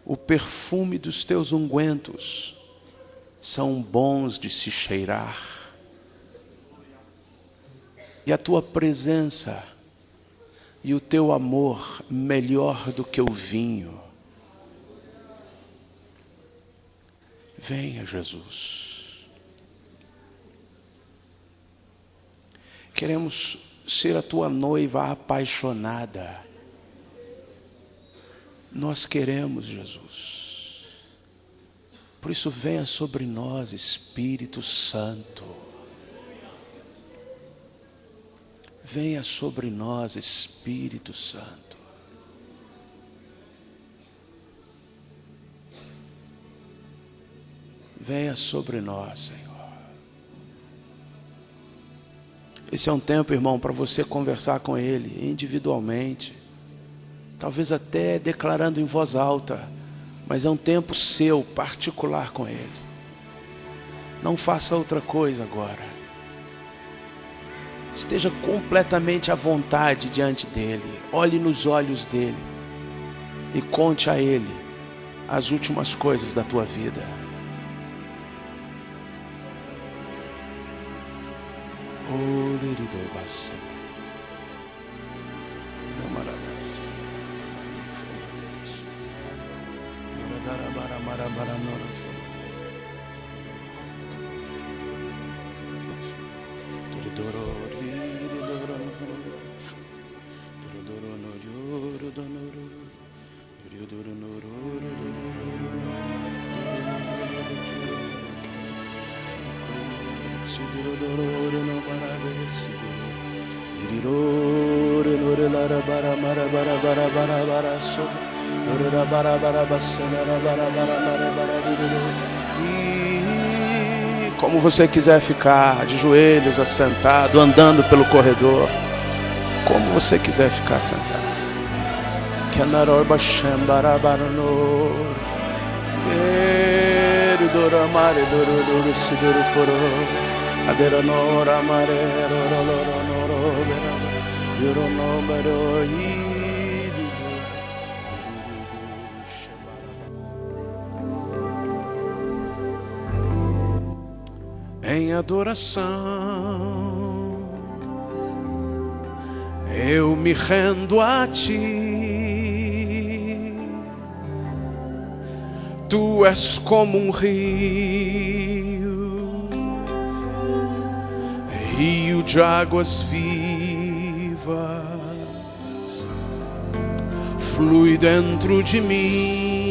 O perfume dos teus ungüentos são bons de se cheirar. E a tua presença e o teu amor melhor do que o vinho. Venha, Jesus. Queremos ser a tua noiva apaixonada. Nós queremos, Jesus. Por isso, venha sobre nós, Espírito Santo. Venha sobre nós, Espírito Santo. Venha sobre nós, Senhor. Esse é um tempo, irmão, para você conversar com Ele individualmente. Talvez até declarando em voz alta. Mas é um tempo seu, particular com Ele. Não faça outra coisa agora. Esteja completamente à vontade diante dEle. Olhe nos olhos dEle. E conte a Ele as últimas coisas da tua vida. Como você quiser ficar, de joelhos, assentado, andando pelo corredor, como você quiser ficar sentado. Em adoração, eu me rendo a Ti. Tu és como um rio, rio de águas vivas, flui dentro de mim.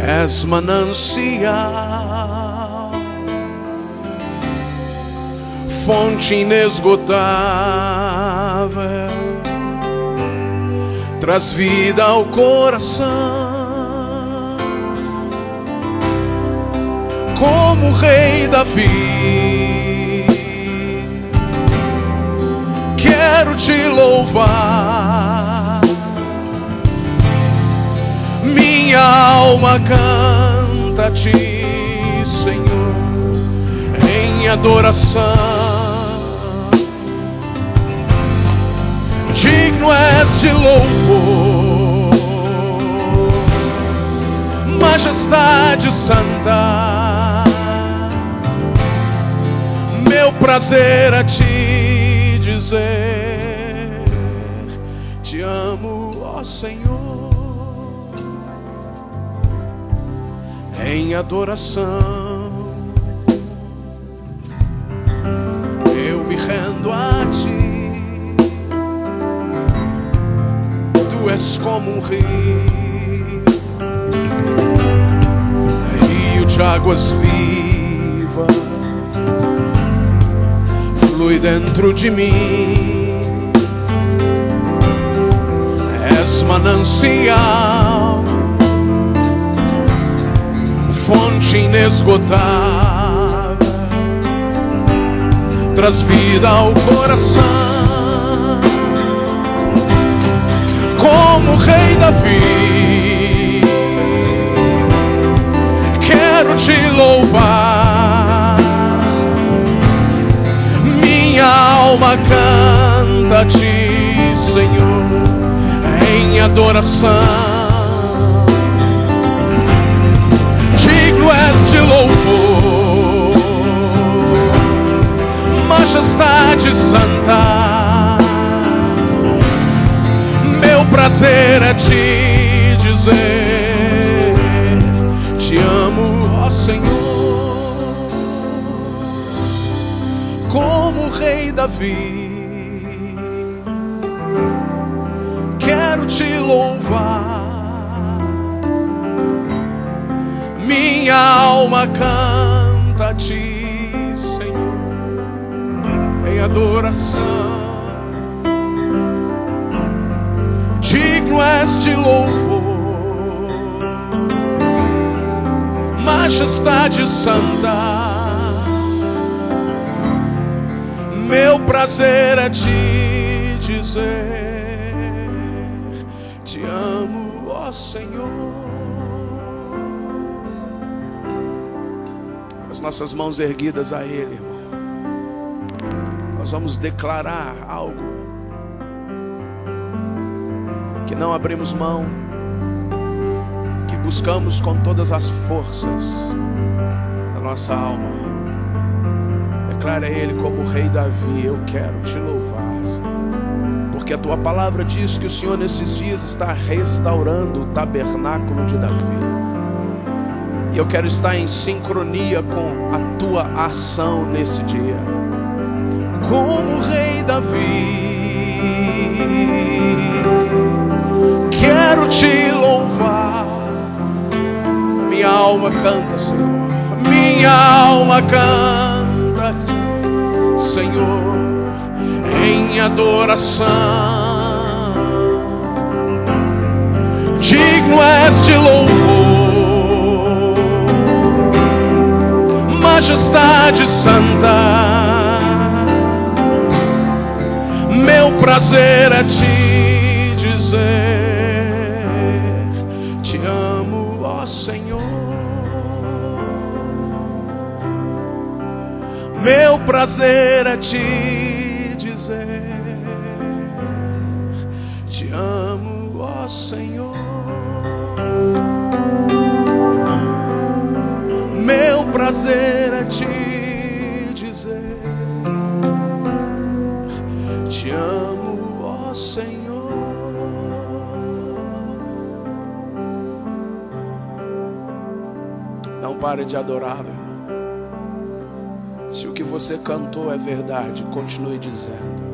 És manancial, fonte inesgotável, traz vida ao coração. Como o rei Davi, quero te louvar. Minha alma canta a Ti, Senhor, em adoração. Digno és de louvor, majestade santa. Meu prazer é Te dizer: Te amo, ó Senhor. Em adoração, eu me rendo a Ti. Tu és como um rio, rio de águas vivas, flui dentro de mim. És manancial, fonte inesgotável, traz vida ao coração. Como o rei Davi, quero te louvar. Minha alma canta a Ti, Senhor, em em adoração. Digno és de louvor, majestade santa. Meu prazer é te dizer: te amo, ó Senhor. Como o rei Davi, quero te louvar. Minha alma canta a ti, Senhor, em adoração. Digno és de louvor, majestade santa. Meu prazer é te dizer: te amo, ó Senhor. As nossas mãos erguidas a Ele, irmão, nós vamos declarar algo que não abrimos mão, que buscamos com todas as forças da nossa alma. Declara a Ele como o rei Davi: eu quero te louvar, Senhor, porque a tua palavra diz que o Senhor nesses dias está restaurando o tabernáculo de Davi. E eu quero estar em sincronia com a tua ação nesse dia. Como o rei Davi, quero te louvar. Minha alma canta, Senhor. Minha alma canta, Senhor, em adoração. Digno és de louvor, majestade santa. Meu prazer é te dizer: te amo, ó Senhor. Meu prazer é te dizer: te amo, ó Senhor. Meu prazer é te dizer: te amo, ó Senhor. Não pare de adorá-lo. Se o que você cantou é verdade, continue dizendo.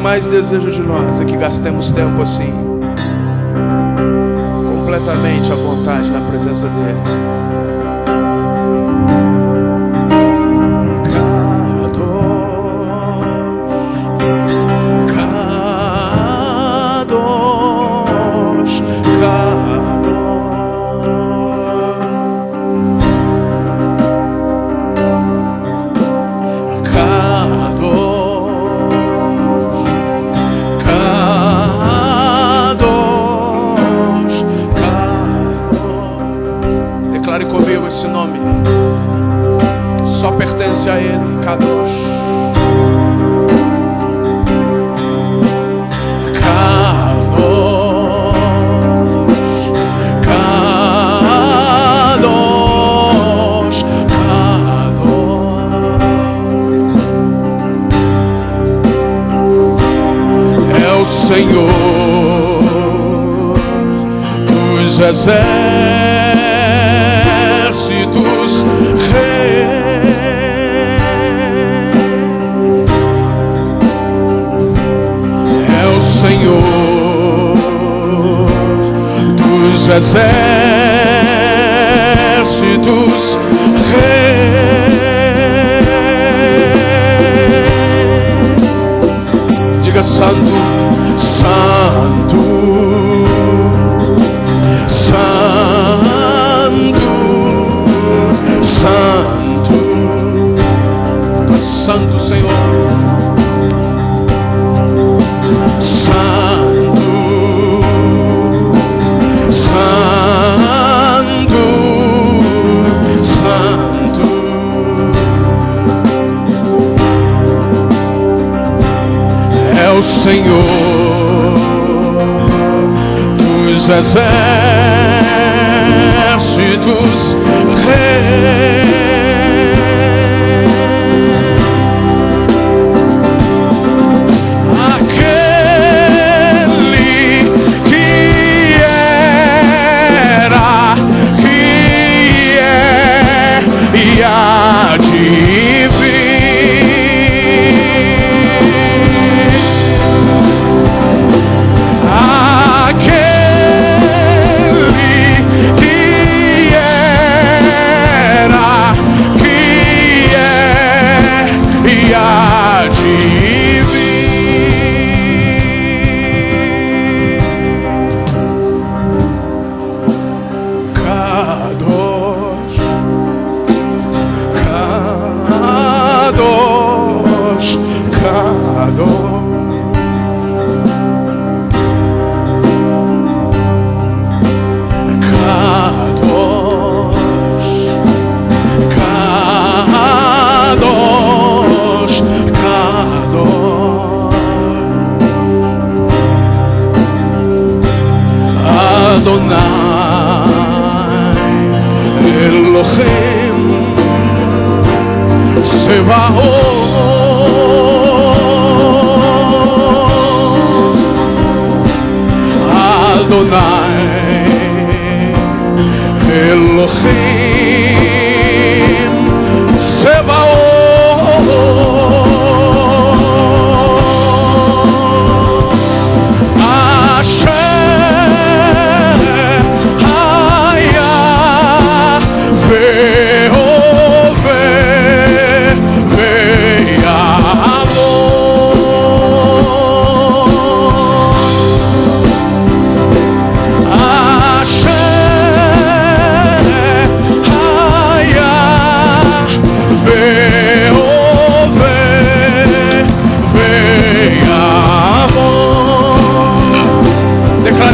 Mais desejo de nós é que gastemos tempo assim, completamente à vontade na presença dele. Esse nome só pertence a Ele. Kadosh, Kadosh, Kadosh, Kadosh. É o Senhor dos exércitos. exércitos diga santo, santo, santo, santo, santo Senhor, santo, santo, santo. É o Senhor dos exércitos, Rei.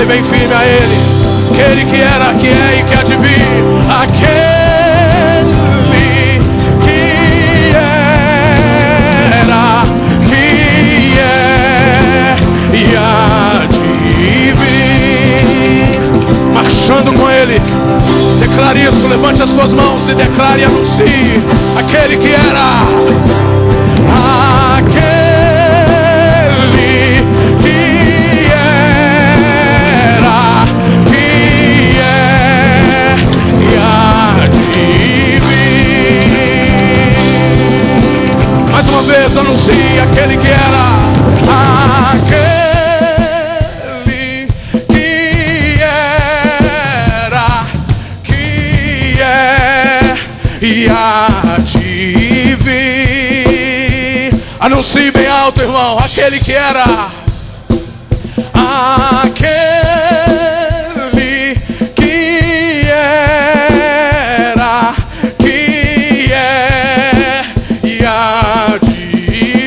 Bem firme a Ele, aquele que era, que é e que há de vir, aquele que era, que é e há de vir, marchando com Ele. Declare isso, levante as suas mãos e declare e anuncie: aquele que era, mais uma vez anuncie: aquele que era, aquele que era, que é e há de vir. Anuncie bem alto, irmão: aquele que era, aquele que era, que é e há de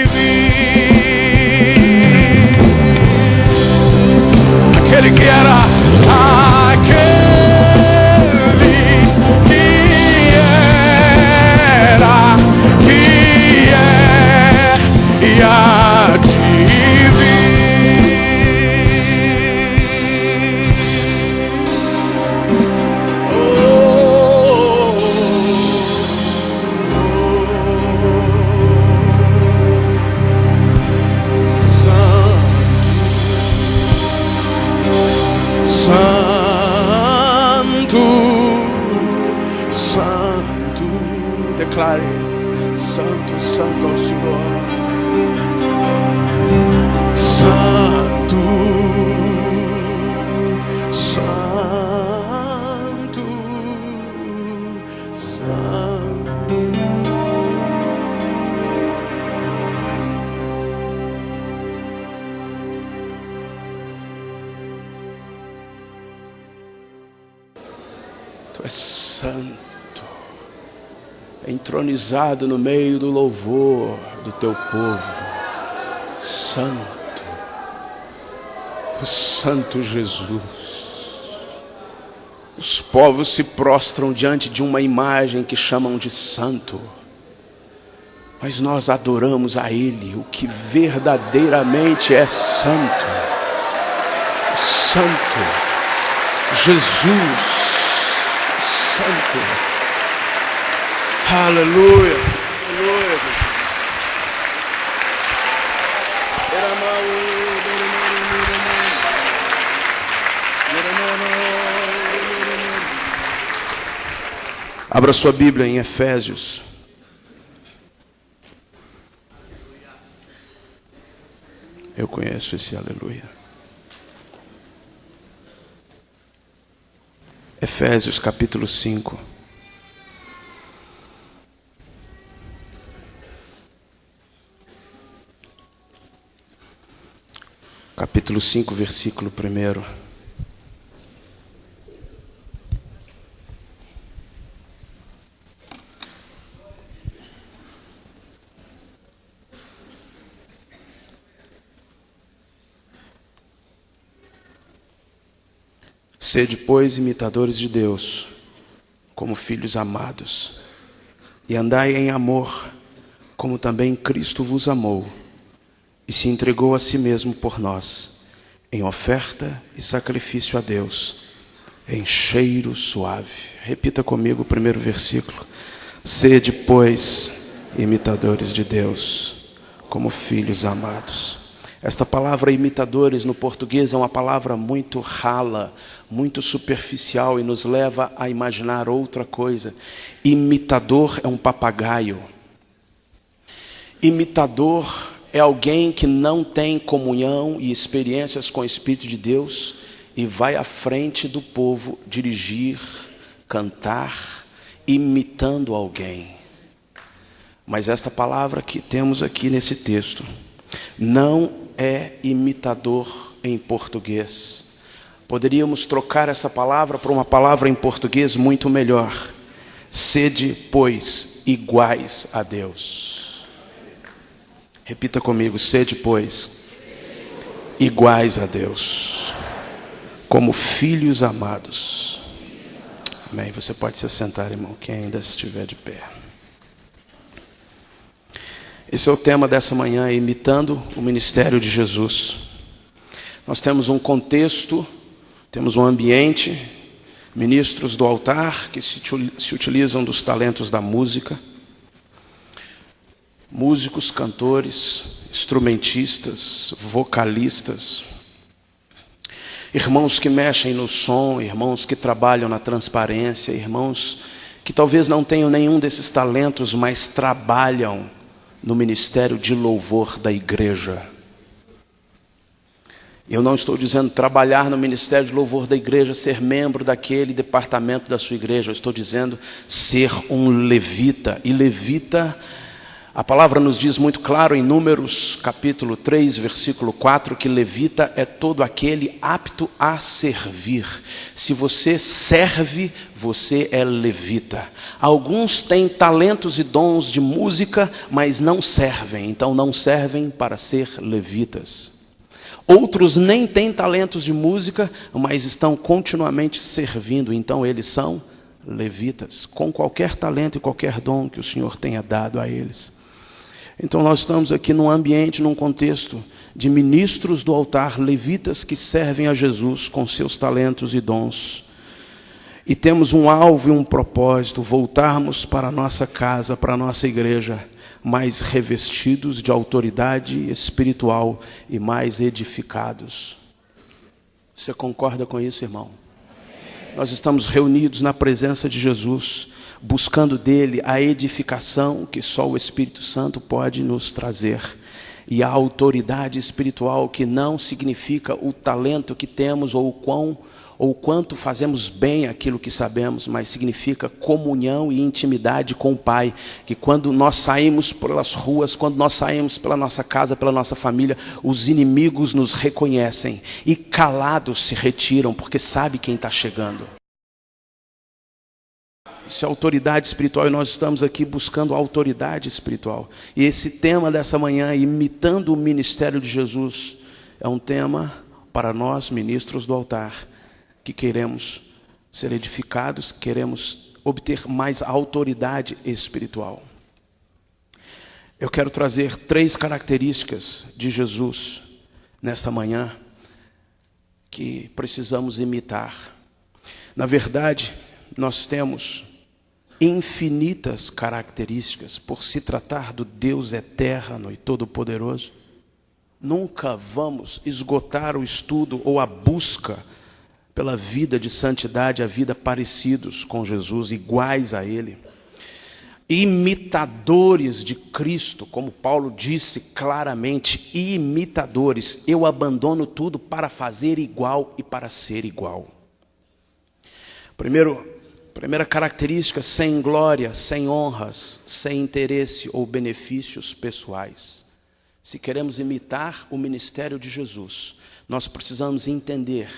vir. Aquele que era, aquele que era, que é e há de vir. Santo, Santo, declare: Santo, Santo ao Senhor. Santo, Santo. Tu és santo, entronizado no meio do louvor do teu povo. Santo, o Santo Jesus. Os povos se prostram diante de uma imagem que chamam de santo, mas nós adoramos a Ele, o que verdadeiramente é santo. O Santo, Jesus, Santo. Aleluia, aleluia. Abra sua Bíblia em Efésios. Eu conheço esse aleluia. Efésios capítulo 5. Capítulo 5, versículo 1. Sede, pois, imitadores de Deus, como filhos amados, e andai em amor, como também Cristo vos amou, e se entregou a si mesmo por nós, em oferta e sacrifício a Deus, em cheiro suave. Repita comigo o primeiro versículo. Sede, pois, imitadores de Deus, como filhos amados. Esta palavra imitadores no português é uma palavra muito rala, muito superficial e nos leva a imaginar outra coisa. Imitador é um papagaio. Imitador é alguém que não tem comunhão e experiências com o Espírito de Deus e vai à frente do povo dirigir, cantar, imitando alguém. Mas esta palavra que temos aqui nesse texto não é imitador em português. Poderíamos trocar essa palavra por uma palavra em português muito melhor. Sede, pois, iguais a Deus. Repita comigo. Sede, pois, iguais a Deus, como filhos amados. Amém. Você pode se assentar, irmão, quem ainda estiver de pé. Esse é o tema dessa manhã, imitando o ministério de Jesus. Nós temos um contexto, temos um ambiente, ministros do altar que se utilizam dos talentos da música, músicos, cantores, instrumentistas, vocalistas, irmãos que mexem no som, irmãos que trabalham na transparência, irmãos que talvez não tenham nenhum desses talentos, mas trabalham no ministério de louvor da igreja. Eu não estou dizendo trabalhar no ministério de louvor da igreja, ser membro daquele departamento da sua igreja. Eu estou dizendo ser um levita. E levita, a palavra nos diz muito claro em Números capítulo 3, versículo 4, que levita é todo aquele apto a servir. Se você serve, você é levita. Alguns têm talentos e dons de música, mas não servem. Então não servem para ser levitas. Outros nem têm talentos de música, mas estão continuamente servindo. Então eles são levitas, com qualquer talento e qualquer dom que o Senhor tenha dado a eles. Então nós estamos aqui num ambiente, num contexto de ministros do altar, levitas que servem a Jesus com seus talentos e dons. E temos um alvo e um propósito, voltarmos para a nossa casa, para a nossa igreja, mais revestidos de autoridade espiritual e mais edificados. Você concorda com isso, irmão? Nós estamos reunidos na presença de Jesus, buscando dele a edificação que só o Espírito Santo pode nos trazer. E a autoridade espiritual, que não significa o talento que temos ou quanto fazemos bem aquilo que sabemos, mas significa comunhão e intimidade com o Pai, que quando nós saímos pelas ruas, quando nós saímos pela nossa casa, pela nossa família, os inimigos nos reconhecem e calados se retiram, porque sabe quem está chegando. Isso é autoridade espiritual, e nós estamos aqui buscando autoridade espiritual. E esse tema dessa manhã, imitando o ministério de Jesus, é um tema para nós, ministros do altar, que queremos ser edificados, queremos obter mais autoridade espiritual. Eu quero trazer 3 características de Jesus nesta manhã que precisamos imitar. Na verdade, nós temos infinitas características por se tratar do Deus eterno e todo-poderoso. Nunca vamos esgotar o estudo ou a busca pela vida de santidade, a vida parecidos com Jesus, iguais a Ele. Imitadores de Cristo, como Paulo disse claramente, imitadores. Eu abandono tudo para fazer igual e para ser igual. Primeira característica, sem glória, sem honras, sem interesse ou benefícios pessoais. Se queremos imitar o ministério de Jesus, nós precisamos entender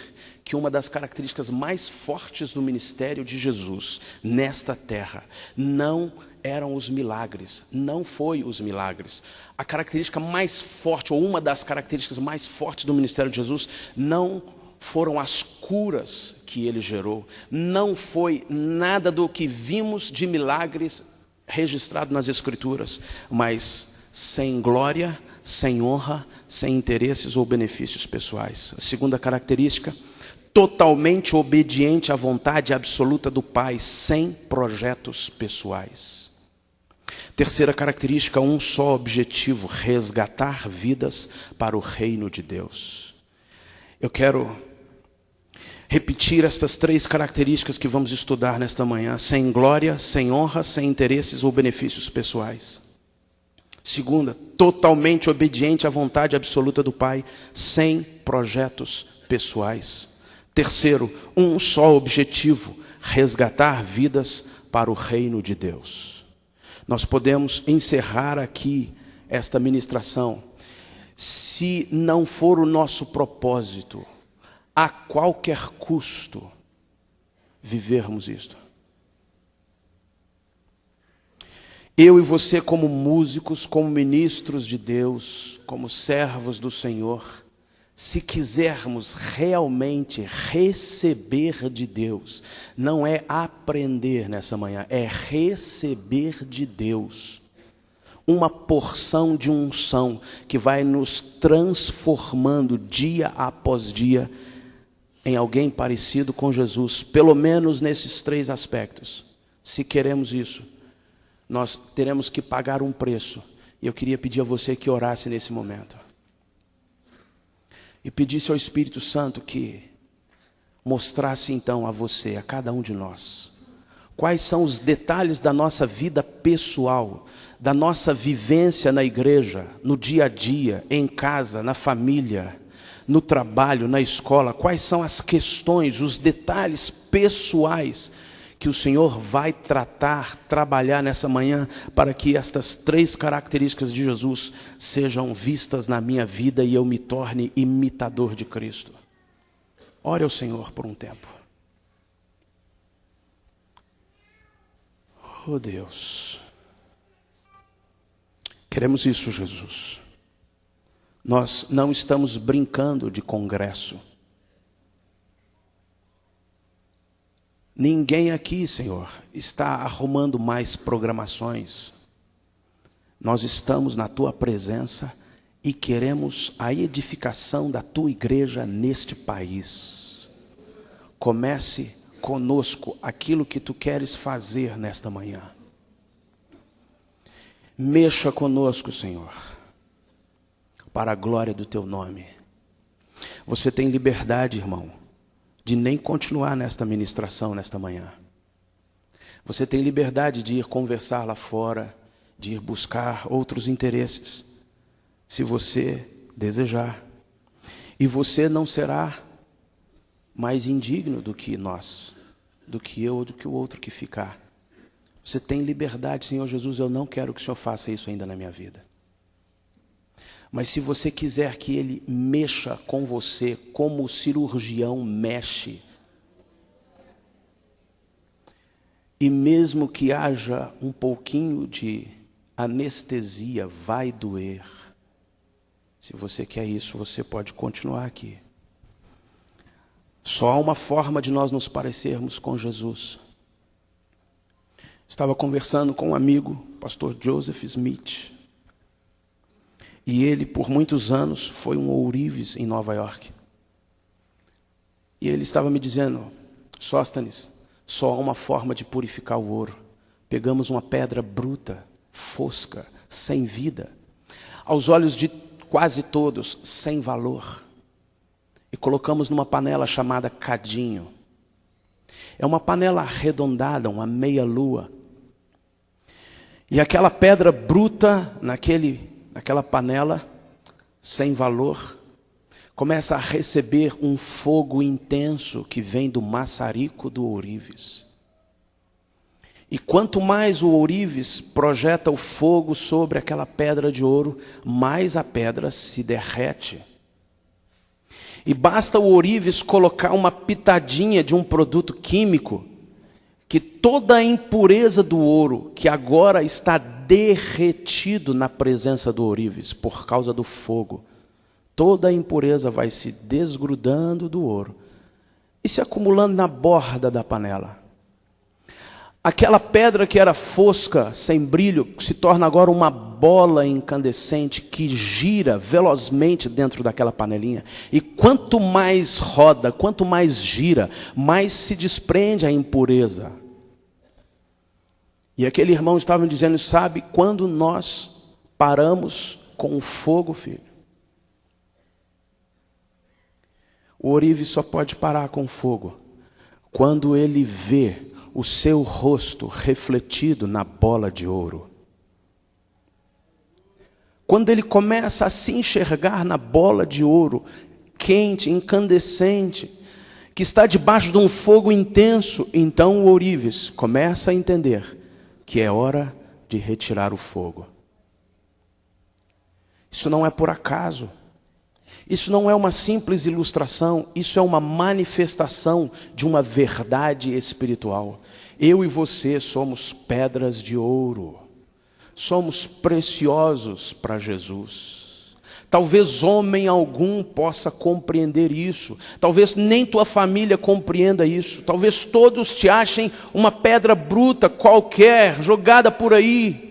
que uma das características mais fortes do ministério de Jesus nesta terra não eram os milagres, não foi os milagres. A característica mais forte, ou uma das características mais fortes do ministério de Jesus, não foram as curas que ele gerou, não foi nada do que vimos de milagres registrado nas Escrituras, mas sem glória, sem honra, sem interesses ou benefícios pessoais. A segunda característica, totalmente obediente à vontade absoluta do Pai, sem projetos pessoais. Terceira característica, um só objetivo, resgatar vidas para o reino de Deus. Eu quero repetir estas 3 características que vamos estudar nesta manhã: sem glória, sem honra, sem interesses ou benefícios pessoais. Segunda, totalmente obediente à vontade absoluta do Pai, sem projetos pessoais. Terceiro, um só objetivo, resgatar vidas para o reino de Deus. Nós podemos encerrar aqui esta ministração, se não for o nosso propósito, a qualquer custo, vivermos isto. Eu e você, como músicos, como ministros de Deus, como servos do Senhor, se quisermos realmente receber de Deus, não é aprender nessa manhã, é receber de Deus uma porção de unção que vai nos transformando dia após dia em alguém parecido com Jesus, pelo menos nesses 3 aspectos. Se queremos isso, nós teremos que pagar um preço. E eu queria pedir a você que orasse nesse momento. E pedisse ao Espírito Santo que mostrasse então a você, a cada um de nós, quais são os detalhes da nossa vida pessoal, da nossa vivência na igreja, no dia a dia, em casa, na família, no trabalho, na escola. Quais são as questões, os detalhes pessoais que o Senhor vai trabalhar nessa manhã, para que estas 3 características de Jesus sejam vistas na minha vida e eu me torne imitador de Cristo. Ore ao Senhor por um tempo. Oh Deus, queremos isso, Jesus. Nós não estamos brincando de congresso. Ninguém aqui, Senhor, está arrumando mais programações. Nós estamos na Tua presença e queremos a edificação da Tua igreja neste país. Comece conosco aquilo que Tu queres fazer nesta manhã. Mexa conosco, Senhor, para a glória do Teu nome. Você tem liberdade, irmão, de nem continuar nesta ministração nesta manhã. Você tem liberdade de ir conversar lá fora, de ir buscar outros interesses, se você desejar. E você não será mais indigno do que nós, do que eu ou do que o outro que ficar. Você tem liberdade, Senhor Jesus, eu não quero que o Senhor faça isso ainda na minha vida. Mas se você quiser que Ele mexa com você como o cirurgião mexe, E mesmo que haja um pouquinho de anestesia, vai doer. Se você quer isso, você pode continuar aqui. Só há uma forma de nós nos parecermos com Jesus. Estava conversando com um amigo, pastor Joseph Smith. E ele, por muitos anos, foi um ourives em Nova York. E ele estava me dizendo, Sóstenes, só há uma forma de purificar o ouro. Pegamos uma pedra bruta, fosca, sem vida, aos olhos de quase todos, sem valor, e colocamos numa panela chamada cadinho. É uma panela arredondada, uma meia-lua. E aquela pedra bruta naquela panela, sem valor, começa a receber um fogo intenso que vem do maçarico do ourives. E quanto mais o ourives projeta o fogo sobre aquela pedra de ouro, mais a pedra se derrete. E basta o ourives colocar uma pitadinha de um produto químico, que toda a impureza do ouro, que agora está derretido na presença do ourives, por causa do fogo, toda a impureza vai se desgrudando do ouro e se acumulando na borda da panela. Aquela pedra que era fosca, sem brilho, se torna agora uma bola incandescente que gira velozmente dentro daquela panelinha. E quanto mais roda, quanto mais gira, mais se desprende a impureza. E aquele irmão estava me dizendo, sabe, quando nós paramos com o fogo, filho? O ourives só pode parar com o fogo quando ele vê o seu rosto refletido na bola de ouro. Quando ele começa a se enxergar na bola de ouro, quente, incandescente, que está debaixo de um fogo intenso, então o ourives começa a entender que é hora de retirar o fogo. Isso não é por acaso. Isso não é uma simples ilustração, isso é uma manifestação de uma verdade espiritual. Eu e você somos pedras de ouro, somos preciosos para Jesus. Talvez homem algum possa compreender isso, talvez nem tua família compreenda isso, talvez todos te achem uma pedra bruta qualquer, jogada por aí,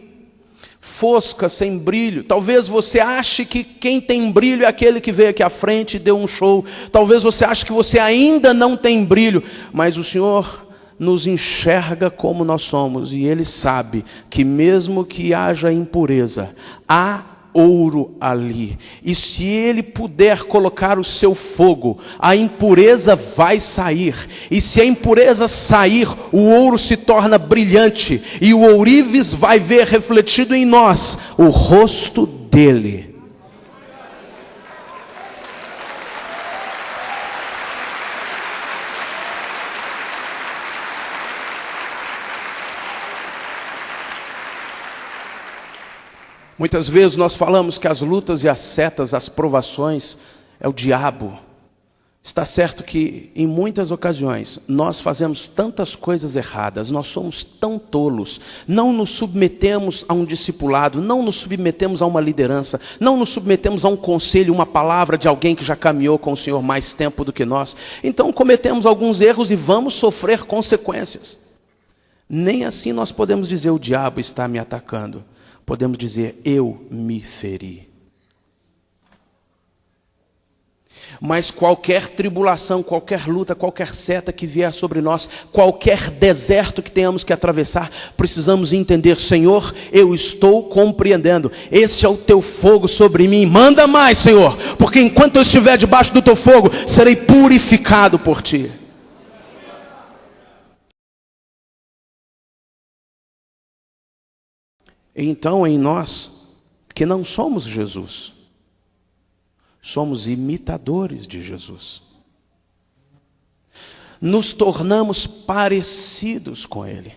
fosca, sem brilho. Talvez você ache que quem tem brilho é aquele que veio aqui à frente e deu um show. Talvez você ache que você ainda não tem brilho, mas o Senhor nos enxerga como nós somos, e Ele sabe que mesmo que haja impureza, há ouro ali, e se Ele puder colocar o seu fogo, a impureza vai sair, e se a impureza sair, o ouro se torna brilhante, e o ourives vai ver refletido em nós o rosto dele. Muitas vezes nós falamos que as lutas e as setas, as provações, é o diabo. Está certo que em muitas ocasiões nós fazemos tantas coisas erradas, nós somos tão tolos, não nos submetemos a um discipulado, não nos submetemos a uma liderança, não nos submetemos a um conselho, uma palavra de alguém que já caminhou com o Senhor mais tempo do que nós. Então cometemos alguns erros e vamos sofrer consequências. Nem assim nós podemos dizer, o diabo está me atacando. Podemos dizer, eu me feri. Mas qualquer tribulação, qualquer luta, qualquer seta que vier sobre nós, qualquer deserto que tenhamos que atravessar, precisamos entender, Senhor, eu estou compreendendo. Esse é o teu fogo sobre mim. Manda mais, Senhor, porque enquanto eu estiver debaixo do teu fogo, serei purificado por ti. Então, em nós, que não somos Jesus, somos imitadores de Jesus, nos tornamos parecidos com Ele.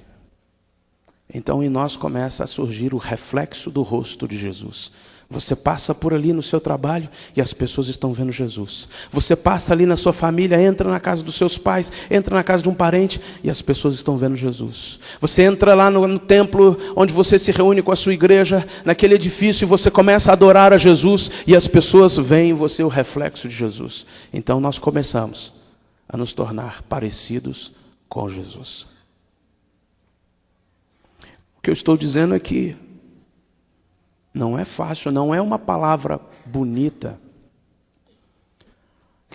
Então, em nós começa a surgir o reflexo do rosto de Jesus. Você passa por ali no seu trabalho e as pessoas estão vendo Jesus. Você passa ali na sua família, entra na casa dos seus pais, entra na casa de um parente e as pessoas estão vendo Jesus. Você entra lá no templo onde você se reúne com a sua igreja, naquele edifício, e você começa a adorar a Jesus e as pessoas veem em você o reflexo de Jesus. Então nós começamos a nos tornar parecidos com Jesus. O que eu estou dizendo é que não é fácil, não é uma palavra bonita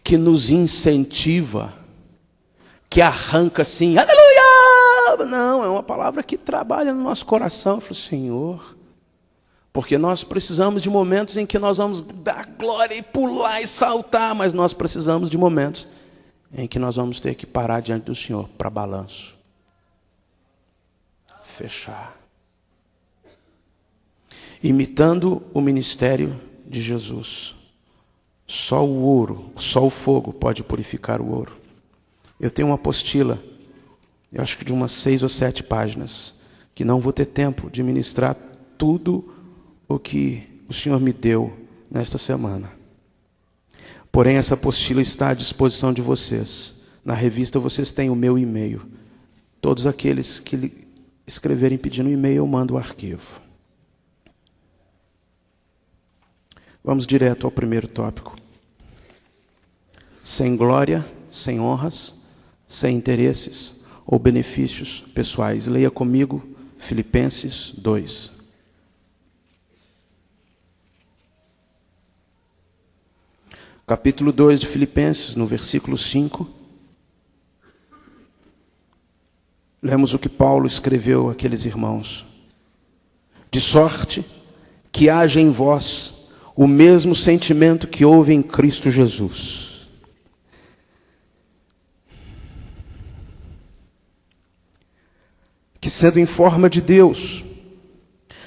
que nos incentiva, que arranca assim, aleluia! Não, é uma palavra que trabalha no nosso coração. Eu falo, Senhor, porque nós precisamos de momentos em que nós vamos dar glória e pular e saltar, mas nós precisamos de momentos em que nós vamos ter que parar diante do Senhor para balanço, fechar. Imitando o ministério de Jesus. Só o ouro, só o fogo pode purificar o ouro. Eu tenho uma apostila, eu acho que de umas 6 ou 7 páginas, que não vou ter tempo de ministrar tudo o que o Senhor me deu nesta semana. Porém, essa apostila está à disposição de vocês. Na revista vocês têm o meu e-mail. Todos aqueles que escreverem pedindo um e-mail, eu mando o arquivo. Vamos direto ao primeiro tópico. Sem glória, sem honras, sem interesses ou benefícios pessoais. Leia comigo Filipenses 2. Capítulo 2 de Filipenses, no versículo 5. Lemos o que Paulo escreveu àqueles irmãos. De sorte que haja em vós o mesmo sentimento que houve em Cristo Jesus. Que sendo em forma de Deus,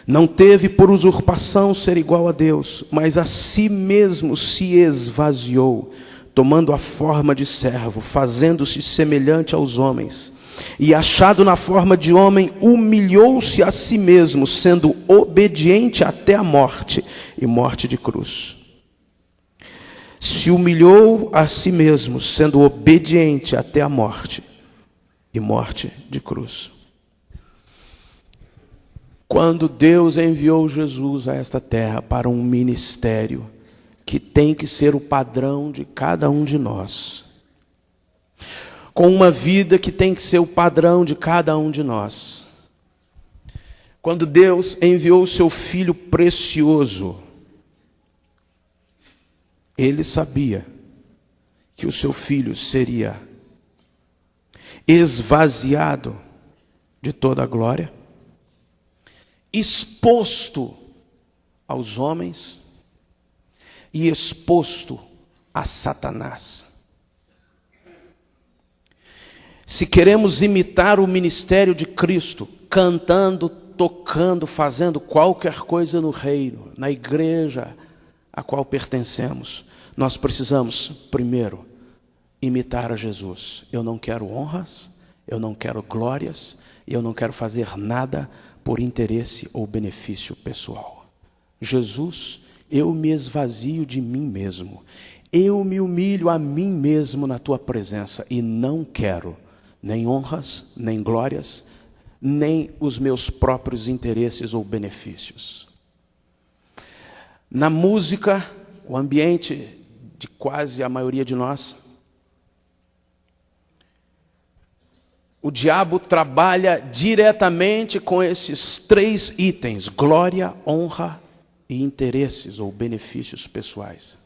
não teve por usurpação ser igual a Deus, mas a si mesmo se esvaziou, tomando a forma de servo, fazendo-se semelhante aos homens. E achado na forma de homem, humilhou-se a si mesmo, sendo obediente até a morte, e morte de cruz. Se humilhou a si mesmo, sendo obediente até a morte, e morte de cruz. Quando Deus enviou Jesus a esta terra para um ministério que tem que ser o padrão de cada um de nós, com uma vida que tem que ser o padrão de cada um de nós. Quando Deus enviou o seu Filho precioso, Ele sabia que o seu Filho seria esvaziado de toda a glória, exposto aos homens e exposto a Satanás. Se queremos imitar o ministério de Cristo, cantando, tocando, fazendo qualquer coisa no reino, na igreja a qual pertencemos, nós precisamos, primeiro, imitar a Jesus. Eu não quero honras, eu não quero glórias, e eu não quero fazer nada por interesse ou benefício pessoal. Jesus, eu me esvazio de mim mesmo, eu me humilho a mim mesmo na tua presença, e não quero nem honras, nem glórias, nem os meus próprios interesses ou benefícios. Na música, o ambiente de quase a maioria de nós, o diabo trabalha diretamente com esses 3 itens: glória, honra e interesses ou benefícios pessoais.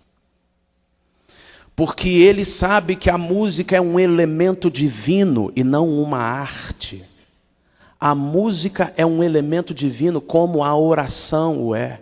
Porque ele sabe que a música é um elemento divino e não uma arte. A música é um elemento divino como a oração o é.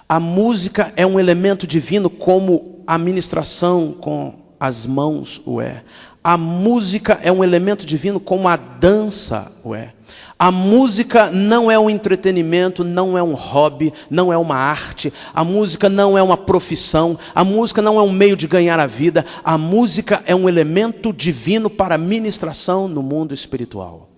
A música é um elemento divino como a ministração com as mãos o é. A música é um elemento divino como a dança o é. A música não é um entretenimento, não é um hobby, não é uma arte. A música não é uma profissão. A música não é um meio de ganhar a vida. A música é um elemento divino para a ministração no mundo espiritual.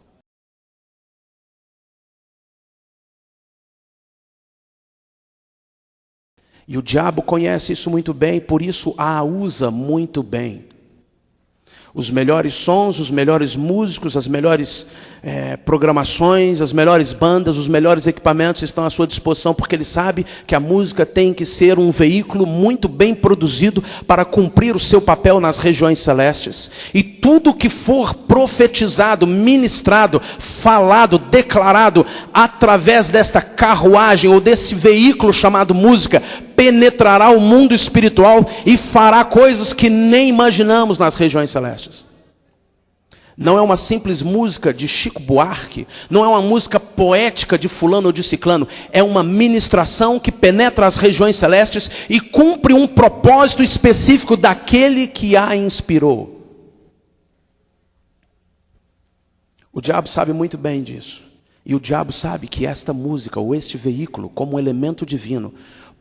E o diabo conhece isso muito bem, por isso a usa muito bem. Os melhores sons, os melhores músicos, as melhores programações, as melhores bandas, os melhores equipamentos estão à sua disposição, porque ele sabe que a música tem que ser um veículo muito bem produzido para cumprir o seu papel nas regiões celestes. E tudo que for profetizado, ministrado, falado, declarado através desta carruagem ou desse veículo chamado música, penetrará o mundo espiritual e fará coisas que nem imaginamos nas regiões celestes. Não é uma simples música de Chico Buarque, não é uma música poética de fulano ou de ciclano, é uma ministração que penetra as regiões celestes e cumpre um propósito específico daquele que a inspirou. O diabo sabe muito bem disso. E o diabo sabe que esta música, ou este veículo, como um elemento divino,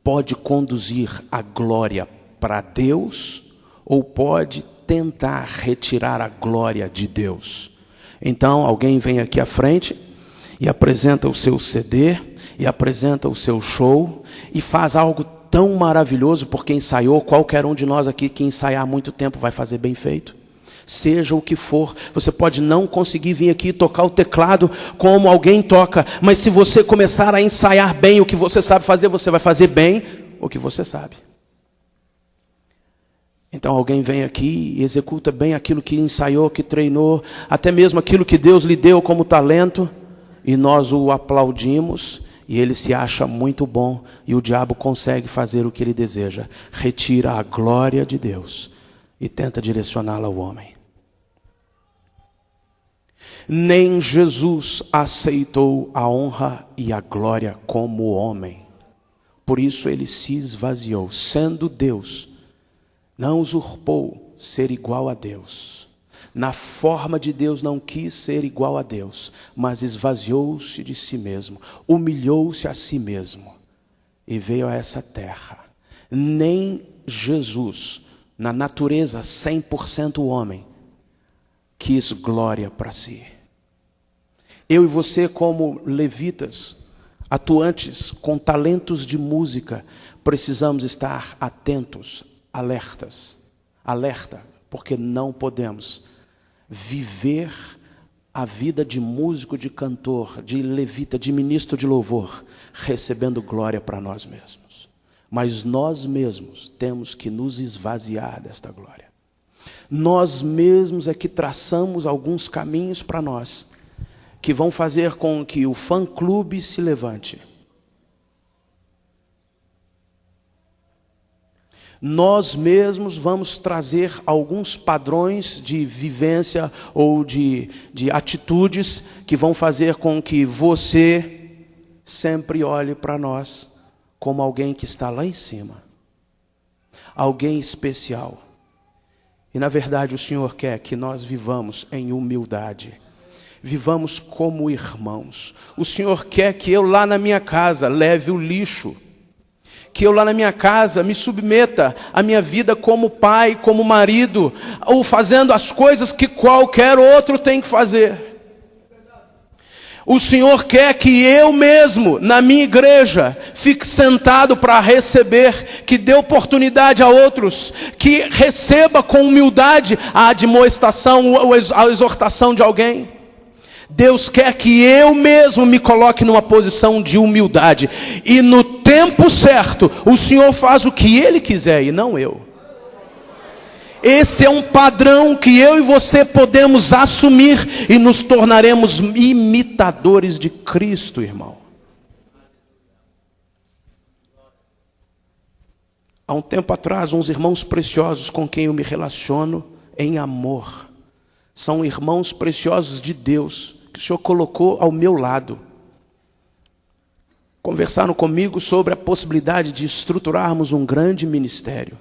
pode conduzir a glória para Deus, ou pode tentar retirar a glória de Deus. Então alguém vem aqui à frente e apresenta o seu CD, e apresenta o seu show, e faz algo tão maravilhoso, porque ensaiou. Qualquer um de nós aqui que ensaiar há muito tempo vai fazer bem feito. Seja o que for, você pode não conseguir vir aqui tocar o teclado como alguém toca, mas se você começar a ensaiar bem o que você sabe fazer, você vai fazer bem o que você sabe. Então alguém vem aqui e executa bem aquilo que ensaiou, que treinou, até mesmo aquilo que Deus lhe deu como talento, e nós o aplaudimos, e ele se acha muito bom, e o diabo consegue fazer o que ele deseja, retira a glória de Deus e tenta direcioná-la ao homem. Nem Jesus aceitou a honra e a glória como homem. Por isso ele se esvaziou, sendo Deus. Não usurpou ser igual a Deus. Na forma de Deus não quis ser igual a Deus, mas esvaziou-se de si mesmo, humilhou-se a si mesmo e veio a essa terra. Nem Jesus, na natureza 100% homem, quis glória para si. Eu e você, como levitas, atuantes com talentos de música, precisamos estar atentos, alerta, porque não podemos viver a vida de músico, de cantor, de levita, de ministro de louvor, recebendo glória para nós mesmos. Mas nós mesmos temos que nos esvaziar desta glória. Nós mesmos é que traçamos alguns caminhos para nós, que vão fazer com que o fã-clube se levante. Nós mesmos vamos trazer alguns padrões de vivência ou de atitudes que vão fazer com que você sempre olhe para nós como alguém que está lá em cima, alguém especial. E na verdade o Senhor quer que nós vivamos em humildade, vivamos como irmãos. O Senhor quer que eu lá na minha casa leve o lixo, que eu lá na minha casa me submeta à minha vida como pai, como marido, ou fazendo as coisas que qualquer outro tem que fazer. O Senhor quer que eu mesmo, na minha igreja, fique sentado para receber, que dê oportunidade a outros, que receba com humildade a admoestação ou a exortação de alguém. Deus quer que eu mesmo me coloque numa posição de humildade. E no tempo certo, o Senhor faz o que Ele quiser e não eu. Esse é um padrão que eu e você podemos assumir e nos tornaremos imitadores de Cristo, irmão. Há um tempo atrás, uns irmãos preciosos com quem eu me relaciono em amor, são irmãos preciosos de Deus, que o Senhor colocou ao meu lado. Conversaram comigo sobre a possibilidade de estruturarmos um grande ministério.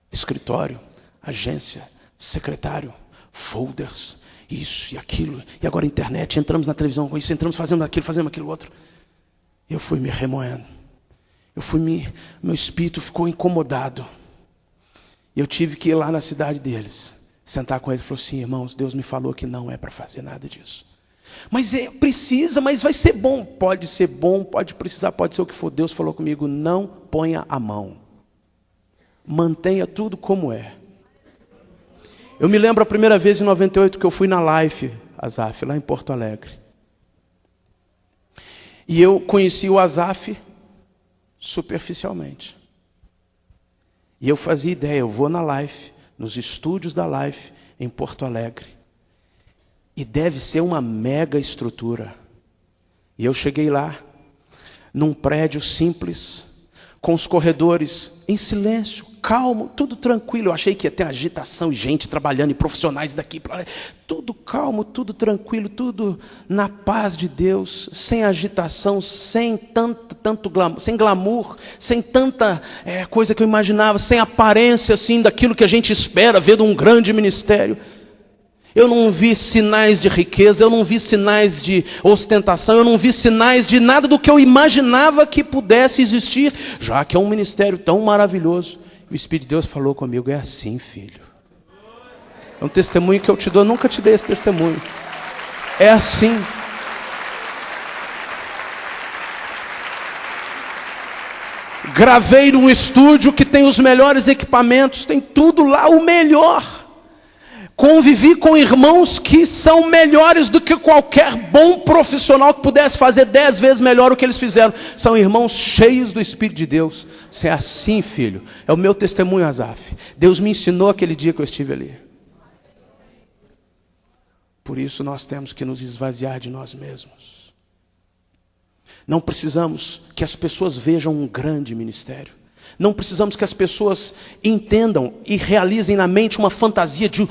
Escritório, agência, secretário, folders, isso e aquilo, e agora internet, entramos na televisão com isso, entramos fazendo aquilo outro. Eu fui me remoendo, meu espírito ficou incomodado. E eu tive que ir lá na cidade deles, sentar com eles e falar assim: irmãos, Deus me falou que não é para fazer nada disso. Mas precisa, mas vai ser bom. Pode ser bom, pode precisar, pode ser o que for. Deus falou comigo, não ponha a mão. Mantenha tudo como é. Eu me lembro a primeira vez em 98 que eu fui na Life, Azaf, lá em Porto Alegre. E eu conheci o Azaf superficialmente. E eu fazia ideia, eu vou na Life, nos estúdios da Life, em Porto Alegre. E deve ser uma mega estrutura. E eu cheguei lá, num prédio simples, com os corredores em silêncio, calmo, tudo tranquilo. Eu achei que ia ter agitação e gente trabalhando, e profissionais daqui para lá. Tudo calmo, tudo tranquilo, tudo na paz de Deus, sem agitação, sem tanto glamour, sem glamour, sem tanta coisa que eu imaginava, sem aparência assim daquilo que a gente espera ver de um grande ministério. Eu não vi sinais de riqueza, eu não vi sinais de ostentação, eu não vi sinais de nada do que eu imaginava que pudesse existir, já que é um ministério tão maravilhoso. O Espírito de Deus falou comigo, é assim, filho. É um testemunho que eu te dou, eu nunca te dei esse testemunho. É assim. Gravei num estúdio que tem os melhores equipamentos, tem tudo lá, o melhor. Convivi com irmãos que são melhores do que qualquer bom profissional que pudesse fazer 10 vezes melhor o que eles fizeram. São irmãos cheios do Espírito de Deus. Você é assim, filho. É o meu testemunho, Azaf. Deus me ensinou aquele dia que eu estive ali. Por isso nós temos que nos esvaziar de nós mesmos. Não precisamos que as pessoas vejam um grande ministério. Não precisamos que as pessoas entendam e realizem na mente uma fantasia de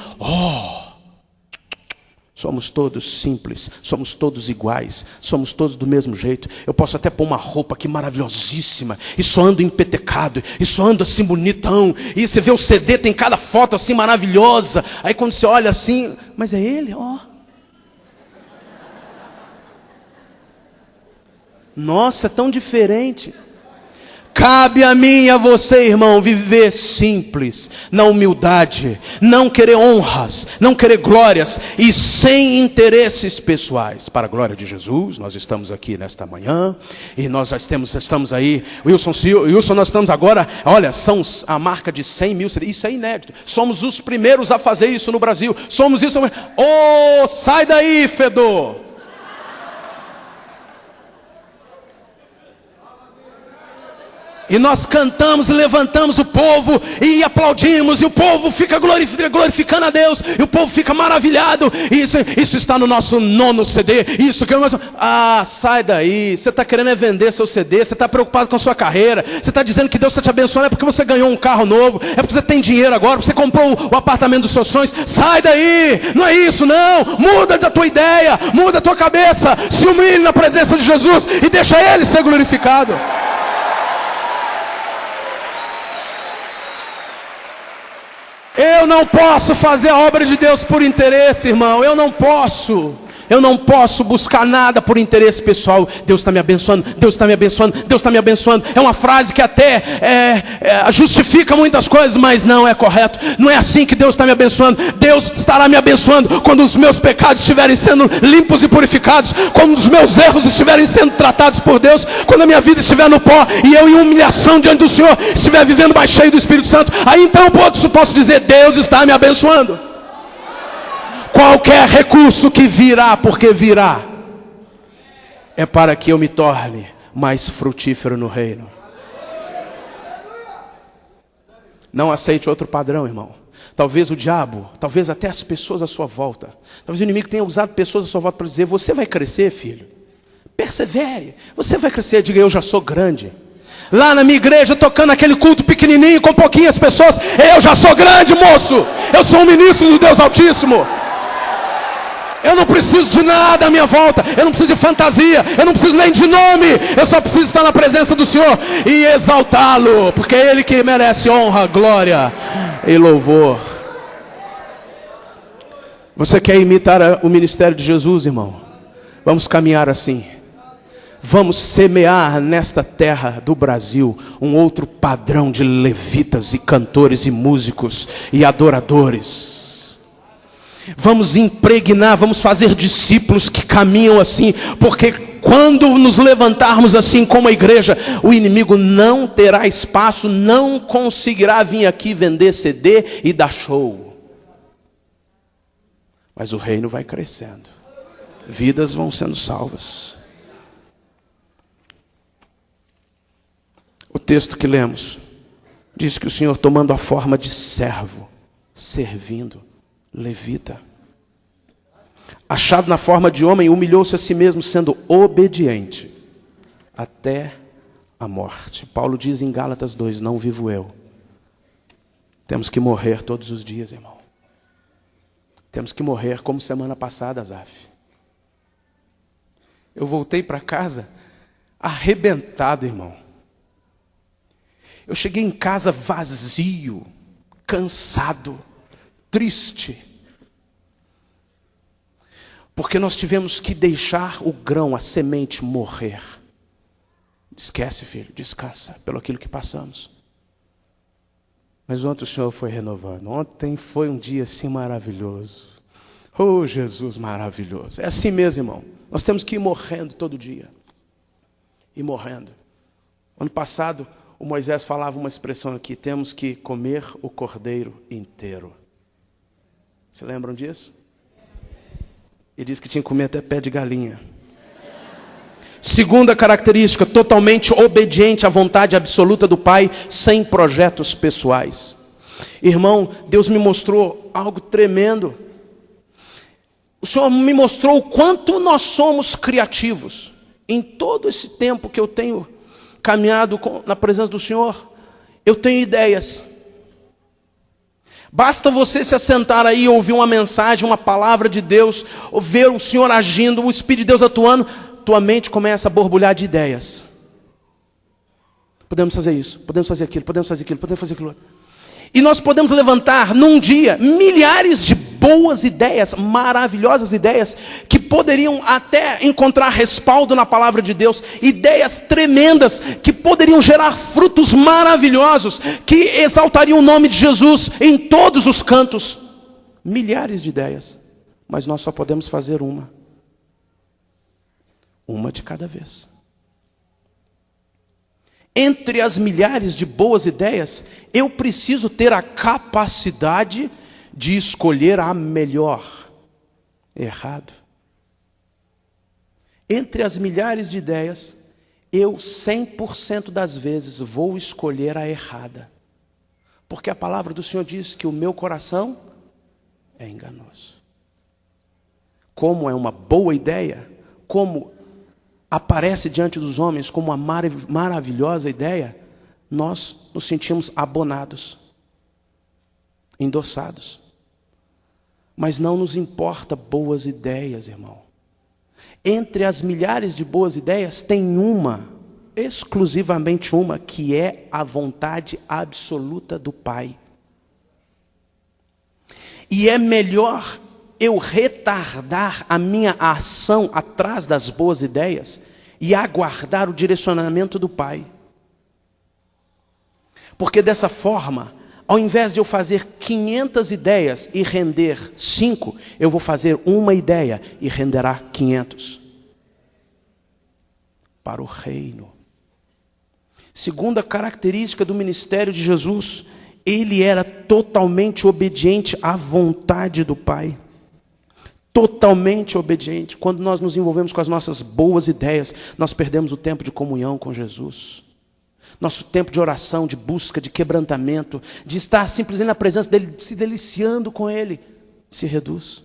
somos todos simples, somos todos iguais, somos todos do mesmo jeito. Eu posso até pôr uma roupa aqui maravilhosíssima, e só ando empetecado, e só ando assim bonitão, e você vê o CD, tem cada foto assim maravilhosa, aí quando você olha assim, mas é ele, Nossa, é tão diferente. Cabe a mim e a você, irmão, viver simples, na humildade, não querer honras, não querer glórias e sem interesses pessoais. Para a glória de Jesus, nós estamos aqui nesta manhã e nós já estamos aí, Wilson, nós estamos agora, olha, são a marca de 100 mil, isso é inédito. Somos os primeiros a fazer isso no Brasil. Somos isso. Sai daí, fedor! E nós cantamos e levantamos o povo e aplaudimos, e o povo fica glorificando a Deus, e o povo fica maravilhado. Isso está no nosso 9º CD. Sai daí. Você está querendo vender seu CD, você está preocupado com a sua carreira, você está dizendo que Deus está te abençoando, é porque você ganhou um carro novo, é porque você tem dinheiro agora, você comprou o apartamento dos seus sonhos. Sai daí, não é isso não. Muda da tua ideia, muda a tua cabeça, se humilhe na presença de Jesus e deixa Ele ser glorificado. Eu não posso fazer a obra de Deus por interesse, irmão. Eu não posso buscar nada por interesse pessoal. Deus está me abençoando, Deus está me abençoando, Deus está me abençoando. É uma frase que até justifica muitas coisas, mas não é correto. Não é assim que Deus está me abençoando. Deus estará me abençoando quando os meus pecados estiverem sendo limpos e purificados, quando os meus erros estiverem sendo tratados por Deus, quando a minha vida estiver no pó e eu em humilhação diante do Senhor estiver vivendo mais cheio do Espírito Santo. Aí então eu posso dizer, Deus está me abençoando. Qualquer recurso que virá, porque virá, é para que eu me torne mais frutífero no reino. Não aceite outro padrão, irmão. Talvez o diabo, talvez até as pessoas à sua volta, talvez o inimigo tenha usado pessoas à sua volta para dizer, você vai crescer, filho. Persevere, você vai crescer. Diga, eu já sou grande. Lá na minha igreja, tocando aquele culto pequenininho, com pouquinhas pessoas, eu já sou grande, moço. Eu sou um ministro do Deus Altíssimo. Eu não preciso de nada à minha volta, eu não preciso de fantasia, eu não preciso nem de nome, eu só preciso estar na presença do Senhor e exaltá-lo, porque é Ele que merece honra, glória e louvor. Você quer imitar o ministério de Jesus, irmão? Vamos caminhar assim. Vamos semear nesta terra do Brasil um outro padrão de levitas e cantores e músicos e adoradores. Vamos impregnar, vamos fazer discípulos que caminham assim, porque quando nos levantarmos assim como a igreja, o inimigo não terá espaço, não conseguirá vir aqui vender CD e dar show. Mas o reino vai crescendo, vidas vão sendo salvas. O texto que lemos diz que o Senhor, tomando a forma de servo, servindo, levita, achado na forma de homem, humilhou-se a si mesmo, sendo obediente até a morte. Paulo diz em Gálatas 2, não vivo eu. Temos que morrer todos os dias, irmão. Temos que morrer como semana passada, Zaf. Eu voltei para casa arrebentado, irmão. Eu cheguei em casa vazio, cansado, triste. Porque nós tivemos que deixar o grão, a semente morrer. Esquece, filho, descansa pelo aquilo que passamos. Mas ontem o Senhor foi renovando. Ontem foi um dia assim maravilhoso. Oh, Jesus maravilhoso. É assim mesmo, irmão. Nós temos que ir morrendo todo dia. Ir morrendo. Ano passado, o Moisés falava uma expressão aqui: temos que comer o cordeiro inteiro. Se lembram disso? Ele disse que tinha que comer até pé de galinha. Segunda característica, totalmente obediente à vontade absoluta do Pai, sem projetos pessoais. Irmão, Deus me mostrou algo tremendo. O Senhor me mostrou o quanto nós somos criativos. Em todo esse tempo que eu tenho caminhado na presença do Senhor, eu tenho ideias. Basta você se assentar aí e ouvir uma mensagem, uma palavra de Deus, ou ver o Senhor agindo, o Espírito de Deus atuando, tua mente começa a borbulhar de ideias. Podemos fazer isso, podemos fazer aquilo, podemos fazer aquilo, podemos fazer aquilo. E nós podemos levantar num dia milhares de boas ideias, maravilhosas ideias, que poderiam até encontrar respaldo na palavra de Deus, ideias tremendas, que poderiam gerar frutos maravilhosos, que exaltariam o nome de Jesus em todos os cantos. Milhares de ideias, mas nós só podemos fazer uma de cada vez. Entre as milhares de boas ideias, eu preciso ter a capacidade de escolher a melhor. Errado. Entre as milhares de ideias, eu 100% das vezes vou escolher a errada. Porque a palavra do Senhor diz que o meu coração é enganoso. Como é uma boa ideia, como aparece diante dos homens como uma maravilhosa ideia, nós nos sentimos abonados, endossados. Mas não nos importa boas ideias, irmão. Entre as milhares de boas ideias, tem uma, exclusivamente uma, que é a vontade absoluta do Pai. E é melhor eu retardar a minha ação atrás das boas ideias e aguardar o direcionamento do Pai. Porque dessa forma, ao invés de eu fazer 500 ideias e render 5, eu vou fazer uma ideia e renderá 500. Para o reino. Segunda característica do ministério de Jesus, ele era totalmente obediente à vontade do Pai. Totalmente obediente. Quando nós nos envolvemos com as nossas boas ideias, nós perdemos o tempo de comunhão com Jesus. Nosso tempo de oração, de busca, de quebrantamento, de estar simplesmente na presença dEle, se deliciando com Ele, se reduz.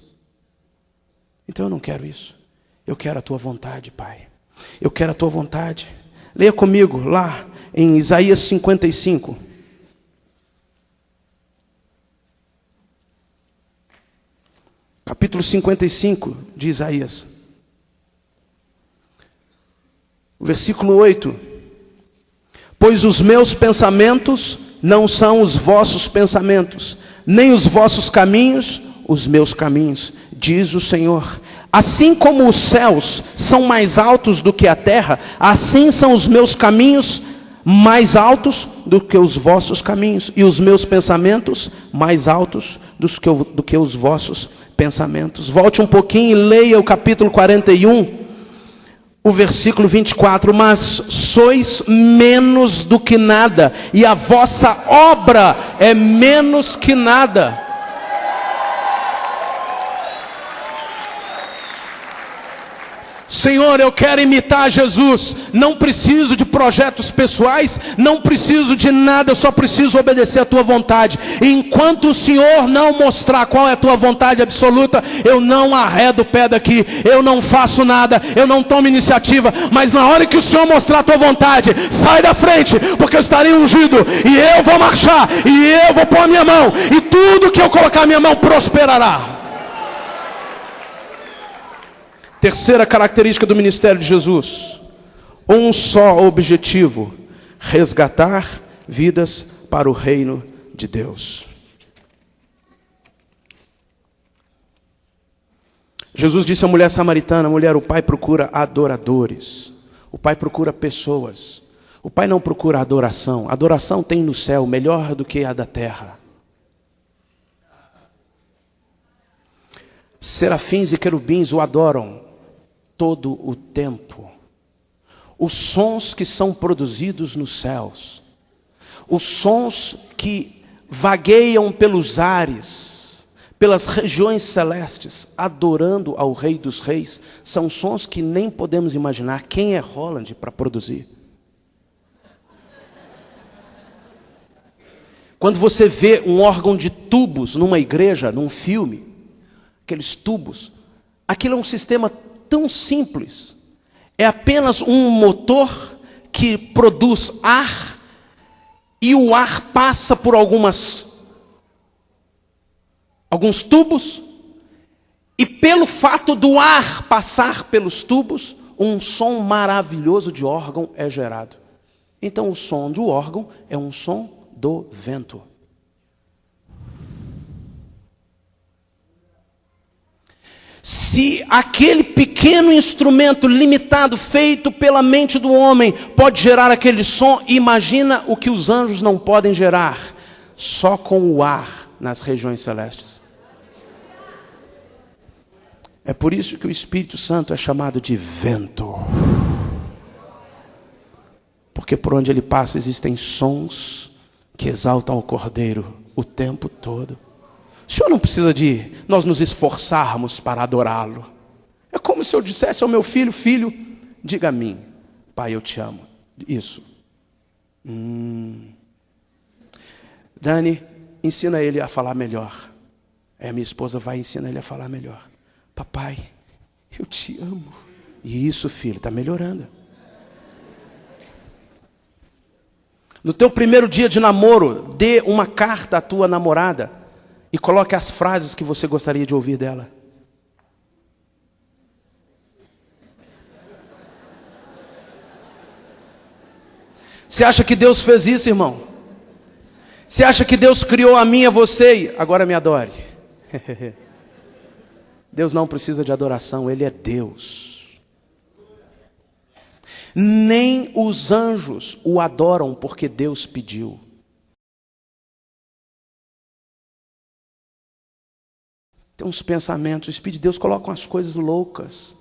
Então eu não quero isso. Eu quero a Tua vontade, Pai. Eu quero a Tua vontade. Leia comigo lá em Isaías 55. Capítulo 55 de Isaías. Versículo 8. Pois os meus pensamentos não são os vossos pensamentos, nem os vossos caminhos, os meus caminhos, diz o Senhor. Assim como os céus são mais altos do que a terra, assim são os meus caminhos mais altos do que os vossos caminhos, e os meus pensamentos mais altos do que os vossos pensamentos. Volte um pouquinho e leia o capítulo 41, o versículo 24. Mas sois menos do que nada, e a vossa obra é menos que nada. Senhor, eu quero imitar Jesus, não preciso de projetos pessoais, não preciso de nada, eu só preciso obedecer a tua vontade. E enquanto o Senhor não mostrar qual é a tua vontade absoluta, eu não arredo o pé daqui, eu não faço nada, eu não tomo iniciativa. Mas na hora que o Senhor mostrar a tua vontade, sai da frente, porque eu estarei ungido, e eu vou marchar, e eu vou pôr a minha mão, e tudo que eu colocar a minha mão prosperará. Terceira característica do ministério de Jesus: um só objetivo: resgatar vidas para o reino de Deus. Jesus disse à mulher samaritana: mulher, o Pai procura adoradores, o Pai procura pessoas, o Pai não procura adoração. Adoração tem no céu melhor do que a da terra. Serafins e querubins o adoram todo o tempo. Os sons que são produzidos nos céus, os sons que vagueiam pelos ares, pelas regiões celestes, adorando ao Rei dos Reis, são sons que nem podemos imaginar. Quem é Holland para produzir? Quando você vê um órgão de tubos numa igreja, num filme, aqueles tubos, aquilo é um sistema tão simples. É apenas um motor que produz ar, e o ar passa por alguns tubos, e pelo fato do ar passar pelos tubos, um som maravilhoso de órgão é gerado. Então o som do órgão é um som do vento. Se aquele pequeno instrumento limitado, feito pela mente do homem, pode gerar aquele som, imagina o que os anjos não podem gerar, só com o ar nas regiões celestes. É por isso que o Espírito Santo é chamado de vento. Porque por onde ele passa existem sons que exaltam o Cordeiro o tempo todo. O Senhor não precisa de nós nos esforçarmos para adorá-lo. É como se eu dissesse ao meu filho: filho, diga a mim, pai, eu te amo. Isso. Dani, ensina ele a falar melhor. A minha esposa vai ensinar ele a falar melhor. Papai, eu te amo. E isso, filho, está melhorando. No teu primeiro dia de namoro, dê uma carta à tua namorada e coloque as frases que você gostaria de ouvir dela. Você acha que Deus fez isso, irmão? Você acha que Deus criou a mim e a você e agora me adore? Deus não precisa de adoração, Ele é Deus. Nem os anjos o adoram porque Deus pediu. Tem uns pensamentos, o Espírito de Deus coloca umas coisas loucas.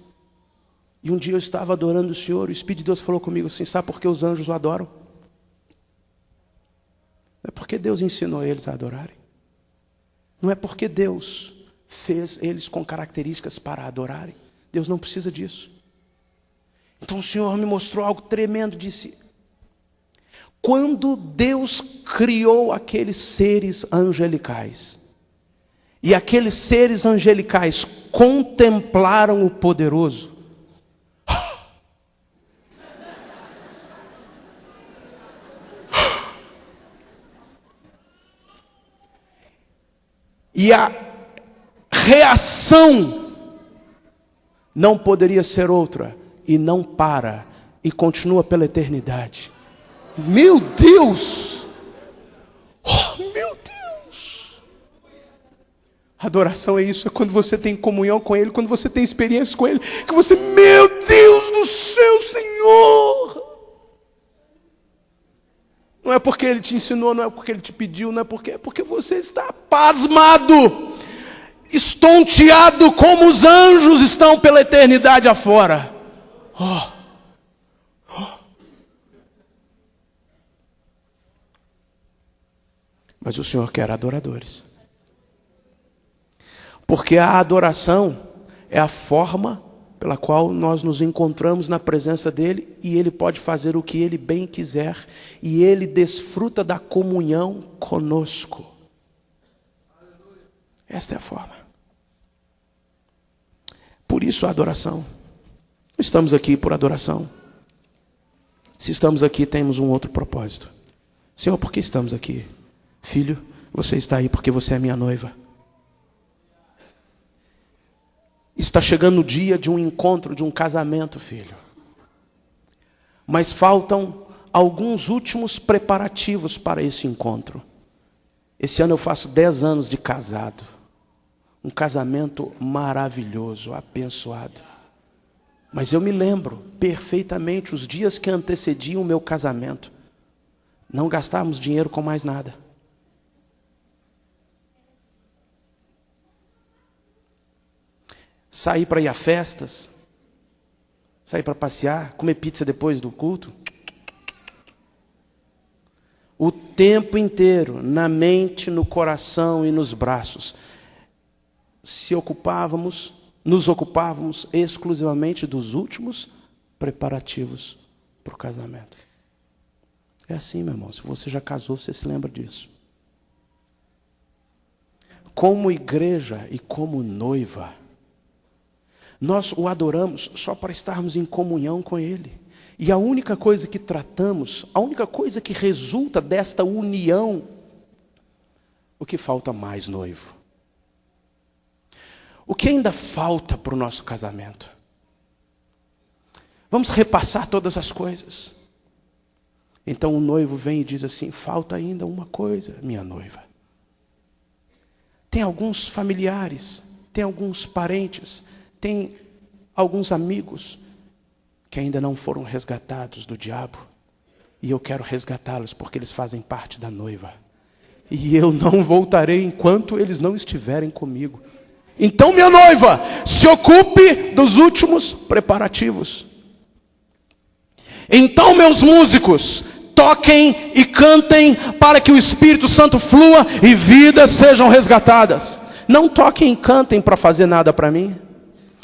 E um dia eu estava adorando o Senhor, o Espírito de Deus falou comigo assim: sabe por que os anjos o adoram? Não é porque Deus ensinou eles a adorarem. Não é porque Deus fez eles com características para adorarem. Deus não precisa disso. Então o Senhor me mostrou algo tremendo, disse: quando Deus criou aqueles seres angelicais, e aqueles seres angelicais contemplaram o poderoso, e a reação não poderia ser outra, e não para, e continua pela eternidade. Meu Deus! Oh, meu Deus! Adoração é isso, é quando você tem comunhão com Ele, quando você tem experiência com Ele, que você, meu Deus do céu, Senhor! Não é porque Ele te ensinou, não é porque Ele te pediu, não é porque você está pasmado. estonteado como os anjos estão pela eternidade afora. Mas o Senhor quer adoradores. Porque a adoração é a forma pela qual nós nos encontramos na presença dEle, e Ele pode fazer o que Ele bem quiser, e Ele desfruta da comunhão conosco. Esta é a forma. Por isso a adoração. Não estamos aqui por adoração. Se estamos aqui, temos um outro propósito. Senhor, por que estamos aqui? Filho, você está aí porque você é minha noiva. Está chegando o dia de um encontro, de um casamento, filho. Mas faltam alguns últimos preparativos para esse encontro. Esse ano eu faço 10 anos de casado. Um casamento maravilhoso, abençoado. Mas eu me lembro perfeitamente os dias que antecediam o meu casamento. Não gastávamos dinheiro com mais nada. Sair para ir a festas, sair para passear, comer pizza depois do culto. O tempo inteiro, na mente, no coração e nos braços, nos ocupávamos exclusivamente dos últimos preparativos para o casamento. É assim, meu irmão, se você já casou, você se lembra disso. Como igreja e como noiva, nós o adoramos só para estarmos em comunhão com Ele. E a única coisa que tratamos, a única coisa que resulta desta união, o que falta mais, noivo? O que ainda falta para o nosso casamento? Vamos repassar todas as coisas. Então o noivo vem e diz assim: falta ainda uma coisa, minha noiva. Tem alguns familiares, tem alguns parentes, tem alguns amigos que ainda não foram resgatados do diabo. E eu quero resgatá-los porque eles fazem parte da noiva. E eu não voltarei enquanto eles não estiverem comigo. Então, minha noiva, se ocupe dos últimos preparativos. Então, meus músicos, toquem e cantem para que o Espírito Santo flua e vidas sejam resgatadas. Não toquem e cantem para fazer nada para mim.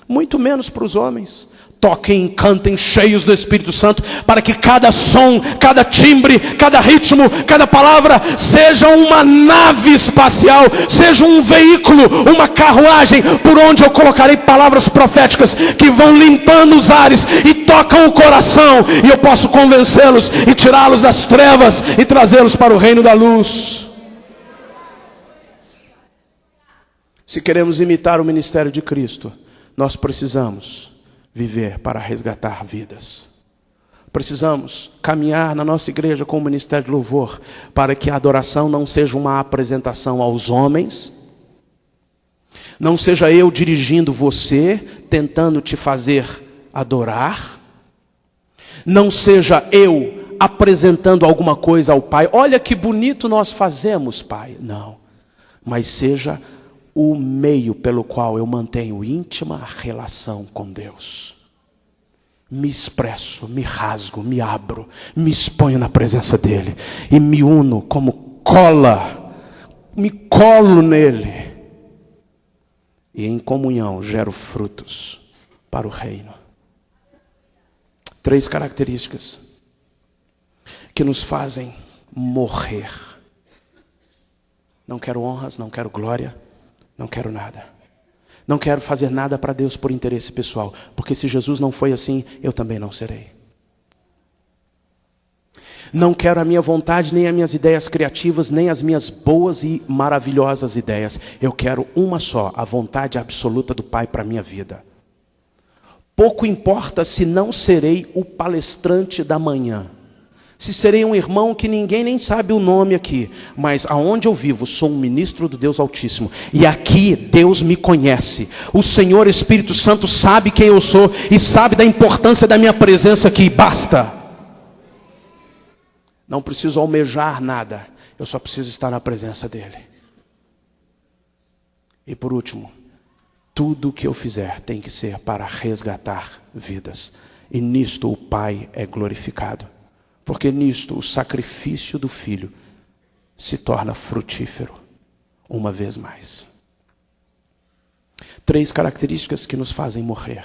Muito menos para os homens. Toquem e cantem cheios do Espírito Santo, para que cada som, cada timbre, cada ritmo, cada palavra seja uma nave espacial, seja um veículo, uma carruagem, por onde eu colocarei palavras proféticas que vão limpando os ares e tocam o coração, e eu posso convencê-los e tirá-los das trevas e trazê-los para o reino da luz. Se queremos imitar o ministério de Cristo, nós precisamos viver para resgatar vidas. Precisamos caminhar na nossa igreja com o ministério de louvor, para que a adoração não seja uma apresentação aos homens, não seja eu dirigindo você, tentando te fazer adorar, não seja eu apresentando alguma coisa ao Pai. Olha que bonito nós fazemos, Pai. Não, mas seja o meio pelo qual eu mantenho íntima relação com Deus. Me expresso, me rasgo, me abro, me exponho na presença dEle e me uno como cola, me colo nele e em comunhão gero frutos para o reino. 3 características que nos fazem morrer. Não quero honras, não quero glória, não quero nada. Não quero fazer nada para Deus por interesse pessoal. Porque se Jesus não foi assim, eu também não serei. Não quero a minha vontade, nem as minhas ideias criativas, nem as minhas boas e maravilhosas ideias. Eu quero uma só, a vontade absoluta do Pai para a minha vida. Pouco importa se não serei o palestrante da manhã. Se serei um irmão que ninguém nem sabe o nome aqui, mas aonde eu vivo, sou um ministro do Deus Altíssimo, e aqui Deus me conhece. O Senhor Espírito Santo sabe quem eu sou e sabe da importância da minha presença aqui. Basta. Não preciso almejar nada, eu só preciso estar na presença dEle. E por último, Tudo o que eu fizer tem que ser para resgatar vidas. E nisto o Pai é glorificado. Porque nisto o sacrifício do Filho se torna frutífero uma vez mais. 3 características que nos fazem morrer.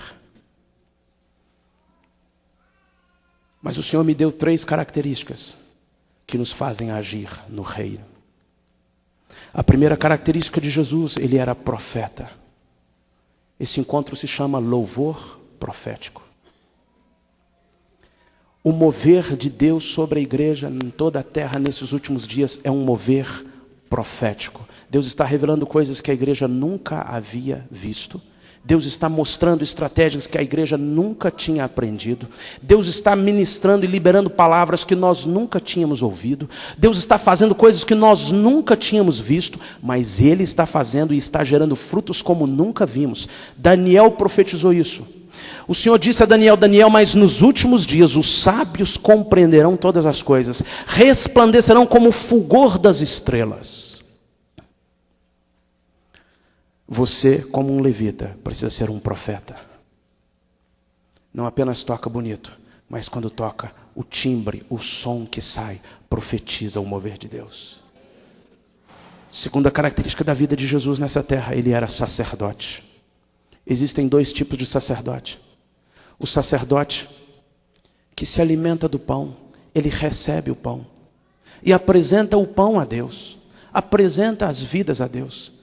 Mas o Senhor me deu 3 características que nos fazem agir no reino. A primeira característica de Jesus, ele era profeta. Esse encontro se chama louvor profético. O mover de Deus sobre a igreja em toda a terra nesses últimos dias é um mover profético. Deus está revelando coisas que a igreja nunca havia visto. Deus está mostrando estratégias que a igreja nunca tinha aprendido. Deus está ministrando e liberando palavras que nós nunca tínhamos ouvido. Deus está fazendo coisas que nós nunca tínhamos visto, mas Ele está fazendo e está gerando frutos como nunca vimos. Daniel profetizou isso. O Senhor disse a Daniel: Daniel, mas nos últimos dias os sábios compreenderão todas as coisas, resplandecerão como o fulgor das estrelas. Você, como um levita, precisa ser um profeta. Não apenas toca bonito, mas quando toca, o timbre, o som que sai, profetiza o mover de Deus. Segunda característica da vida de Jesus nessa terra, ele era sacerdote. Existem 2 tipos de sacerdote. O sacerdote que se alimenta do pão, ele recebe o pão e apresenta o pão a Deus, apresenta as vidas a Deus.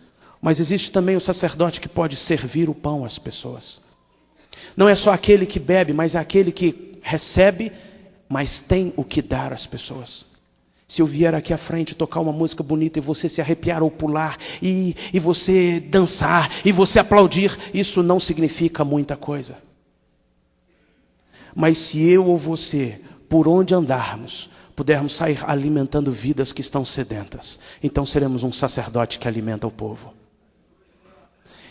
Mas existe também o sacerdote que pode servir o pão às pessoas. Não é só aquele que bebe, mas é aquele que recebe, mas tem o que dar às pessoas. Se eu vier aqui à frente tocar uma música bonita e você se arrepiar ou pular, e você dançar, e você aplaudir, isso não significa muita coisa. Mas se eu ou você, por onde andarmos, pudermos sair alimentando vidas que estão sedentas, então seremos um sacerdote que alimenta o povo.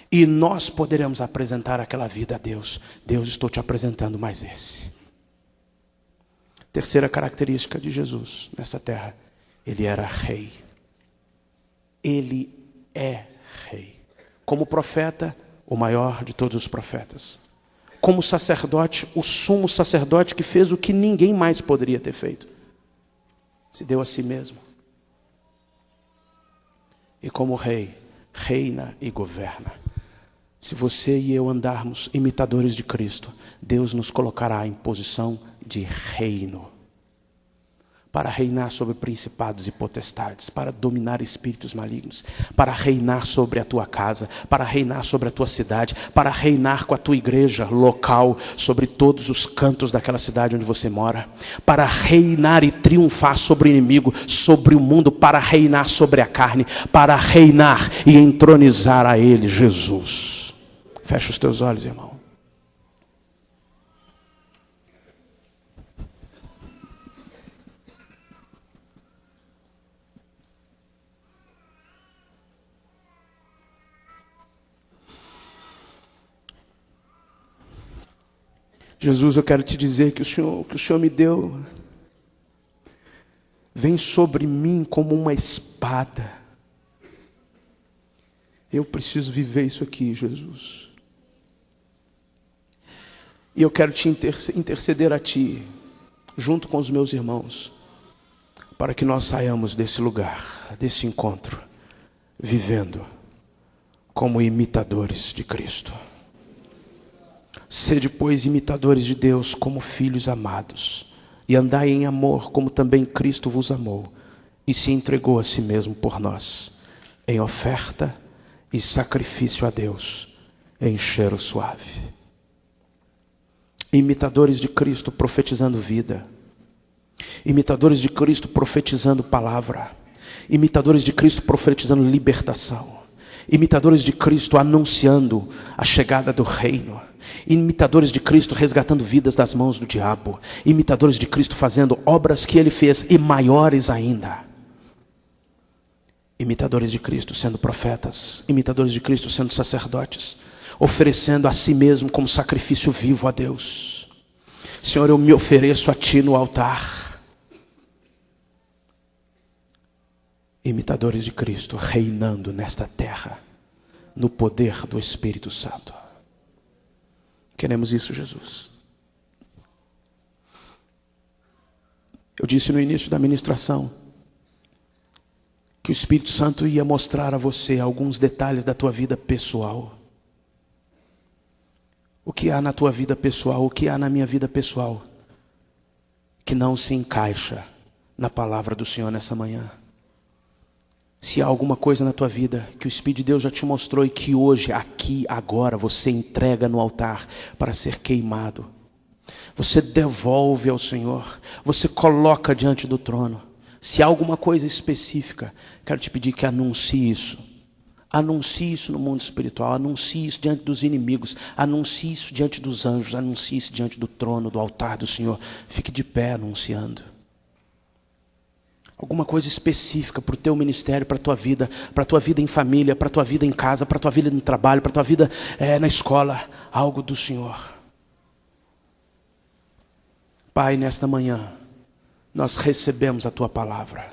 E nós poderemos apresentar aquela vida a Deus. Deus, estou te apresentando mais esse. Terceira característica de Jesus nessa terra, ele era rei. Ele é rei. Como profeta, o maior de todos os profetas. Como sacerdote, o sumo sacerdote que fez o que ninguém mais poderia ter feito. Se deu a si mesmo. E como rei, reina e governa. Se você e eu andarmos imitadores de Cristo, Deus nos colocará em posição de reino. Para reinar sobre principados e potestades, para dominar espíritos malignos, para reinar sobre a tua casa, para reinar sobre a tua cidade, para reinar com a tua igreja local, sobre todos os cantos daquela cidade onde você mora, para reinar e triunfar sobre o inimigo, sobre o mundo, para reinar sobre a carne, para reinar e entronizar a Ele, Jesus. Fecha os teus olhos, irmão. Jesus, eu quero te dizer que o Senhor me deu, vem sobre mim como uma espada. Eu preciso viver isso aqui, Jesus. E eu quero te interceder a ti, junto com os meus irmãos, para que nós saiamos desse lugar, desse encontro, vivendo como imitadores de Cristo. Sede, pois, imitadores de Deus como filhos amados, e andai em amor como também Cristo vos amou, e se entregou a si mesmo por nós, em oferta e sacrifício a Deus, em cheiro suave. Imitadores de Cristo profetizando vida, imitadores de Cristo profetizando palavra, imitadores de Cristo profetizando libertação, imitadores de Cristo anunciando a chegada do reino, imitadores de Cristo resgatando vidas das mãos do diabo, imitadores de Cristo fazendo obras que Ele fez e maiores ainda. Imitadores de Cristo sendo profetas, imitadores de Cristo sendo sacerdotes, oferecendo a si mesmo como sacrifício vivo a Deus. Senhor, eu me ofereço a Ti no altar. Imitadores de Cristo reinando nesta terra, no poder do Espírito Santo. Queremos isso, Jesus. Eu disse no início da ministração que o Espírito Santo ia mostrar a você alguns detalhes da tua vida pessoal. O que há na tua vida pessoal, o que há na minha vida pessoal, que não se encaixa na palavra do Senhor nessa manhã. Se há alguma coisa na tua vida que o Espírito de Deus já te mostrou e que hoje, aqui, agora, você entrega no altar para ser queimado, você devolve ao Senhor, você coloca diante do trono. Se há alguma coisa específica, quero te pedir que anuncie isso. Anuncie isso no mundo espiritual, anuncie isso diante dos inimigos, anuncie isso diante dos anjos, anuncie isso diante do trono, do altar do Senhor. Fique de pé anunciando. Alguma coisa específica para o teu ministério, para a tua vida em família, para a tua vida em casa, para a tua vida no trabalho, para a tua vida na escola, algo do Senhor. Pai, nesta manhã, nós recebemos a tua palavra.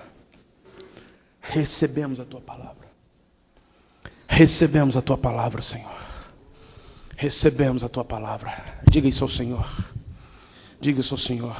Recebemos a tua palavra. Recebemos a tua palavra, Senhor. Recebemos a tua palavra. Diga isso ao Senhor. Diga isso ao Senhor.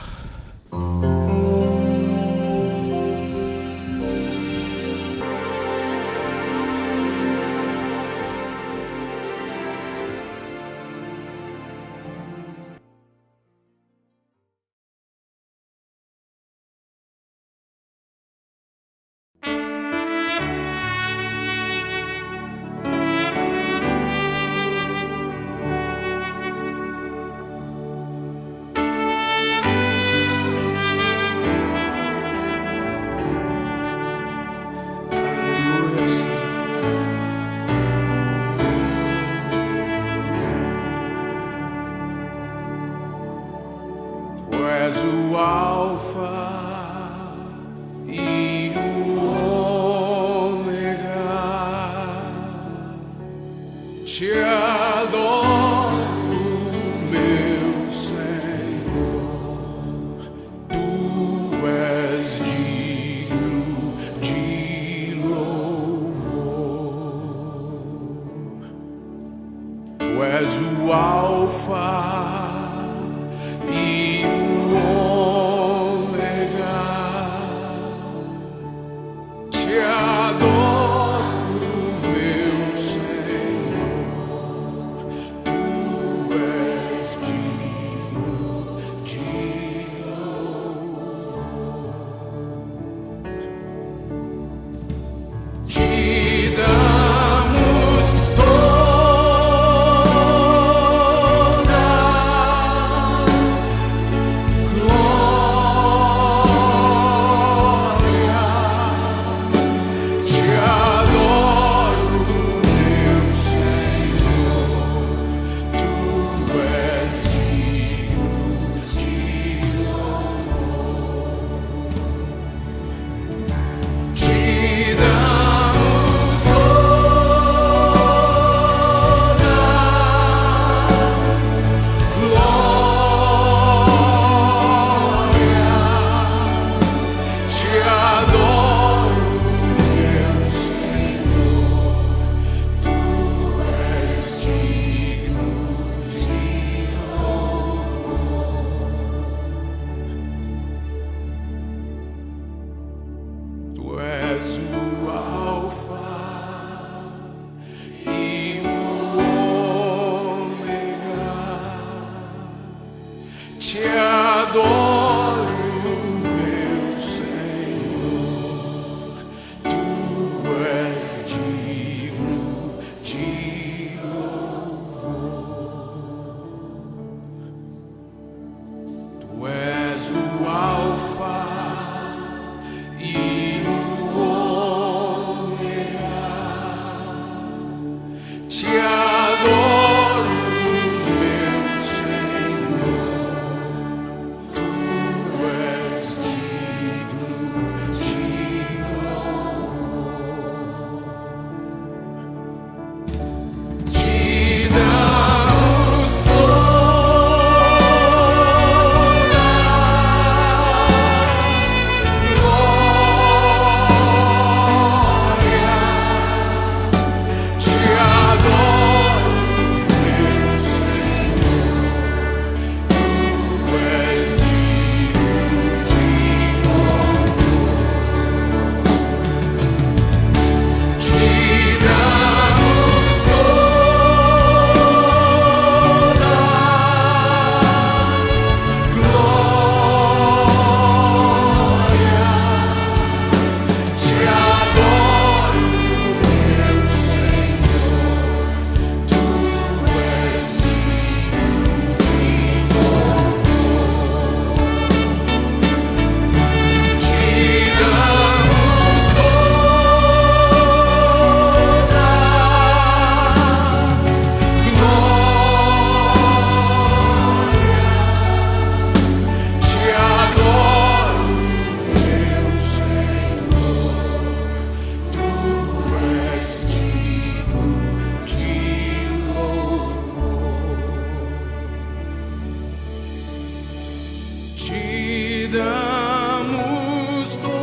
Te damos toda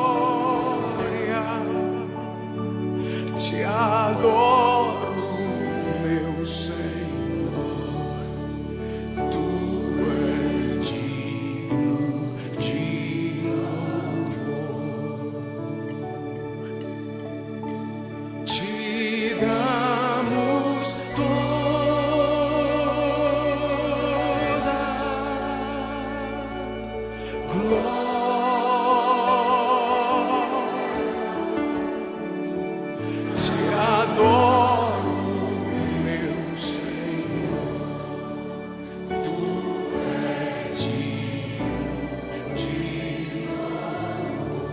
glória. Te adoro, meu Senhor. Tu és digno de louvor. Te damos toda glória. Te adoro, meu Senhor. Tu és digno de louvor.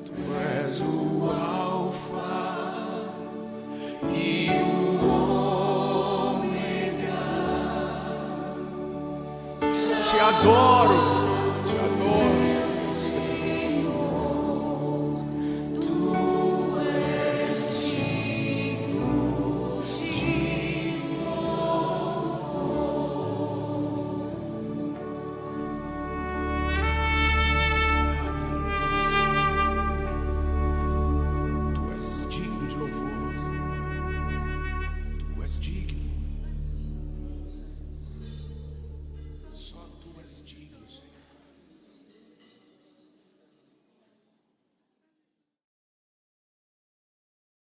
Tu és o Alfa e o Ômega. Te adoro.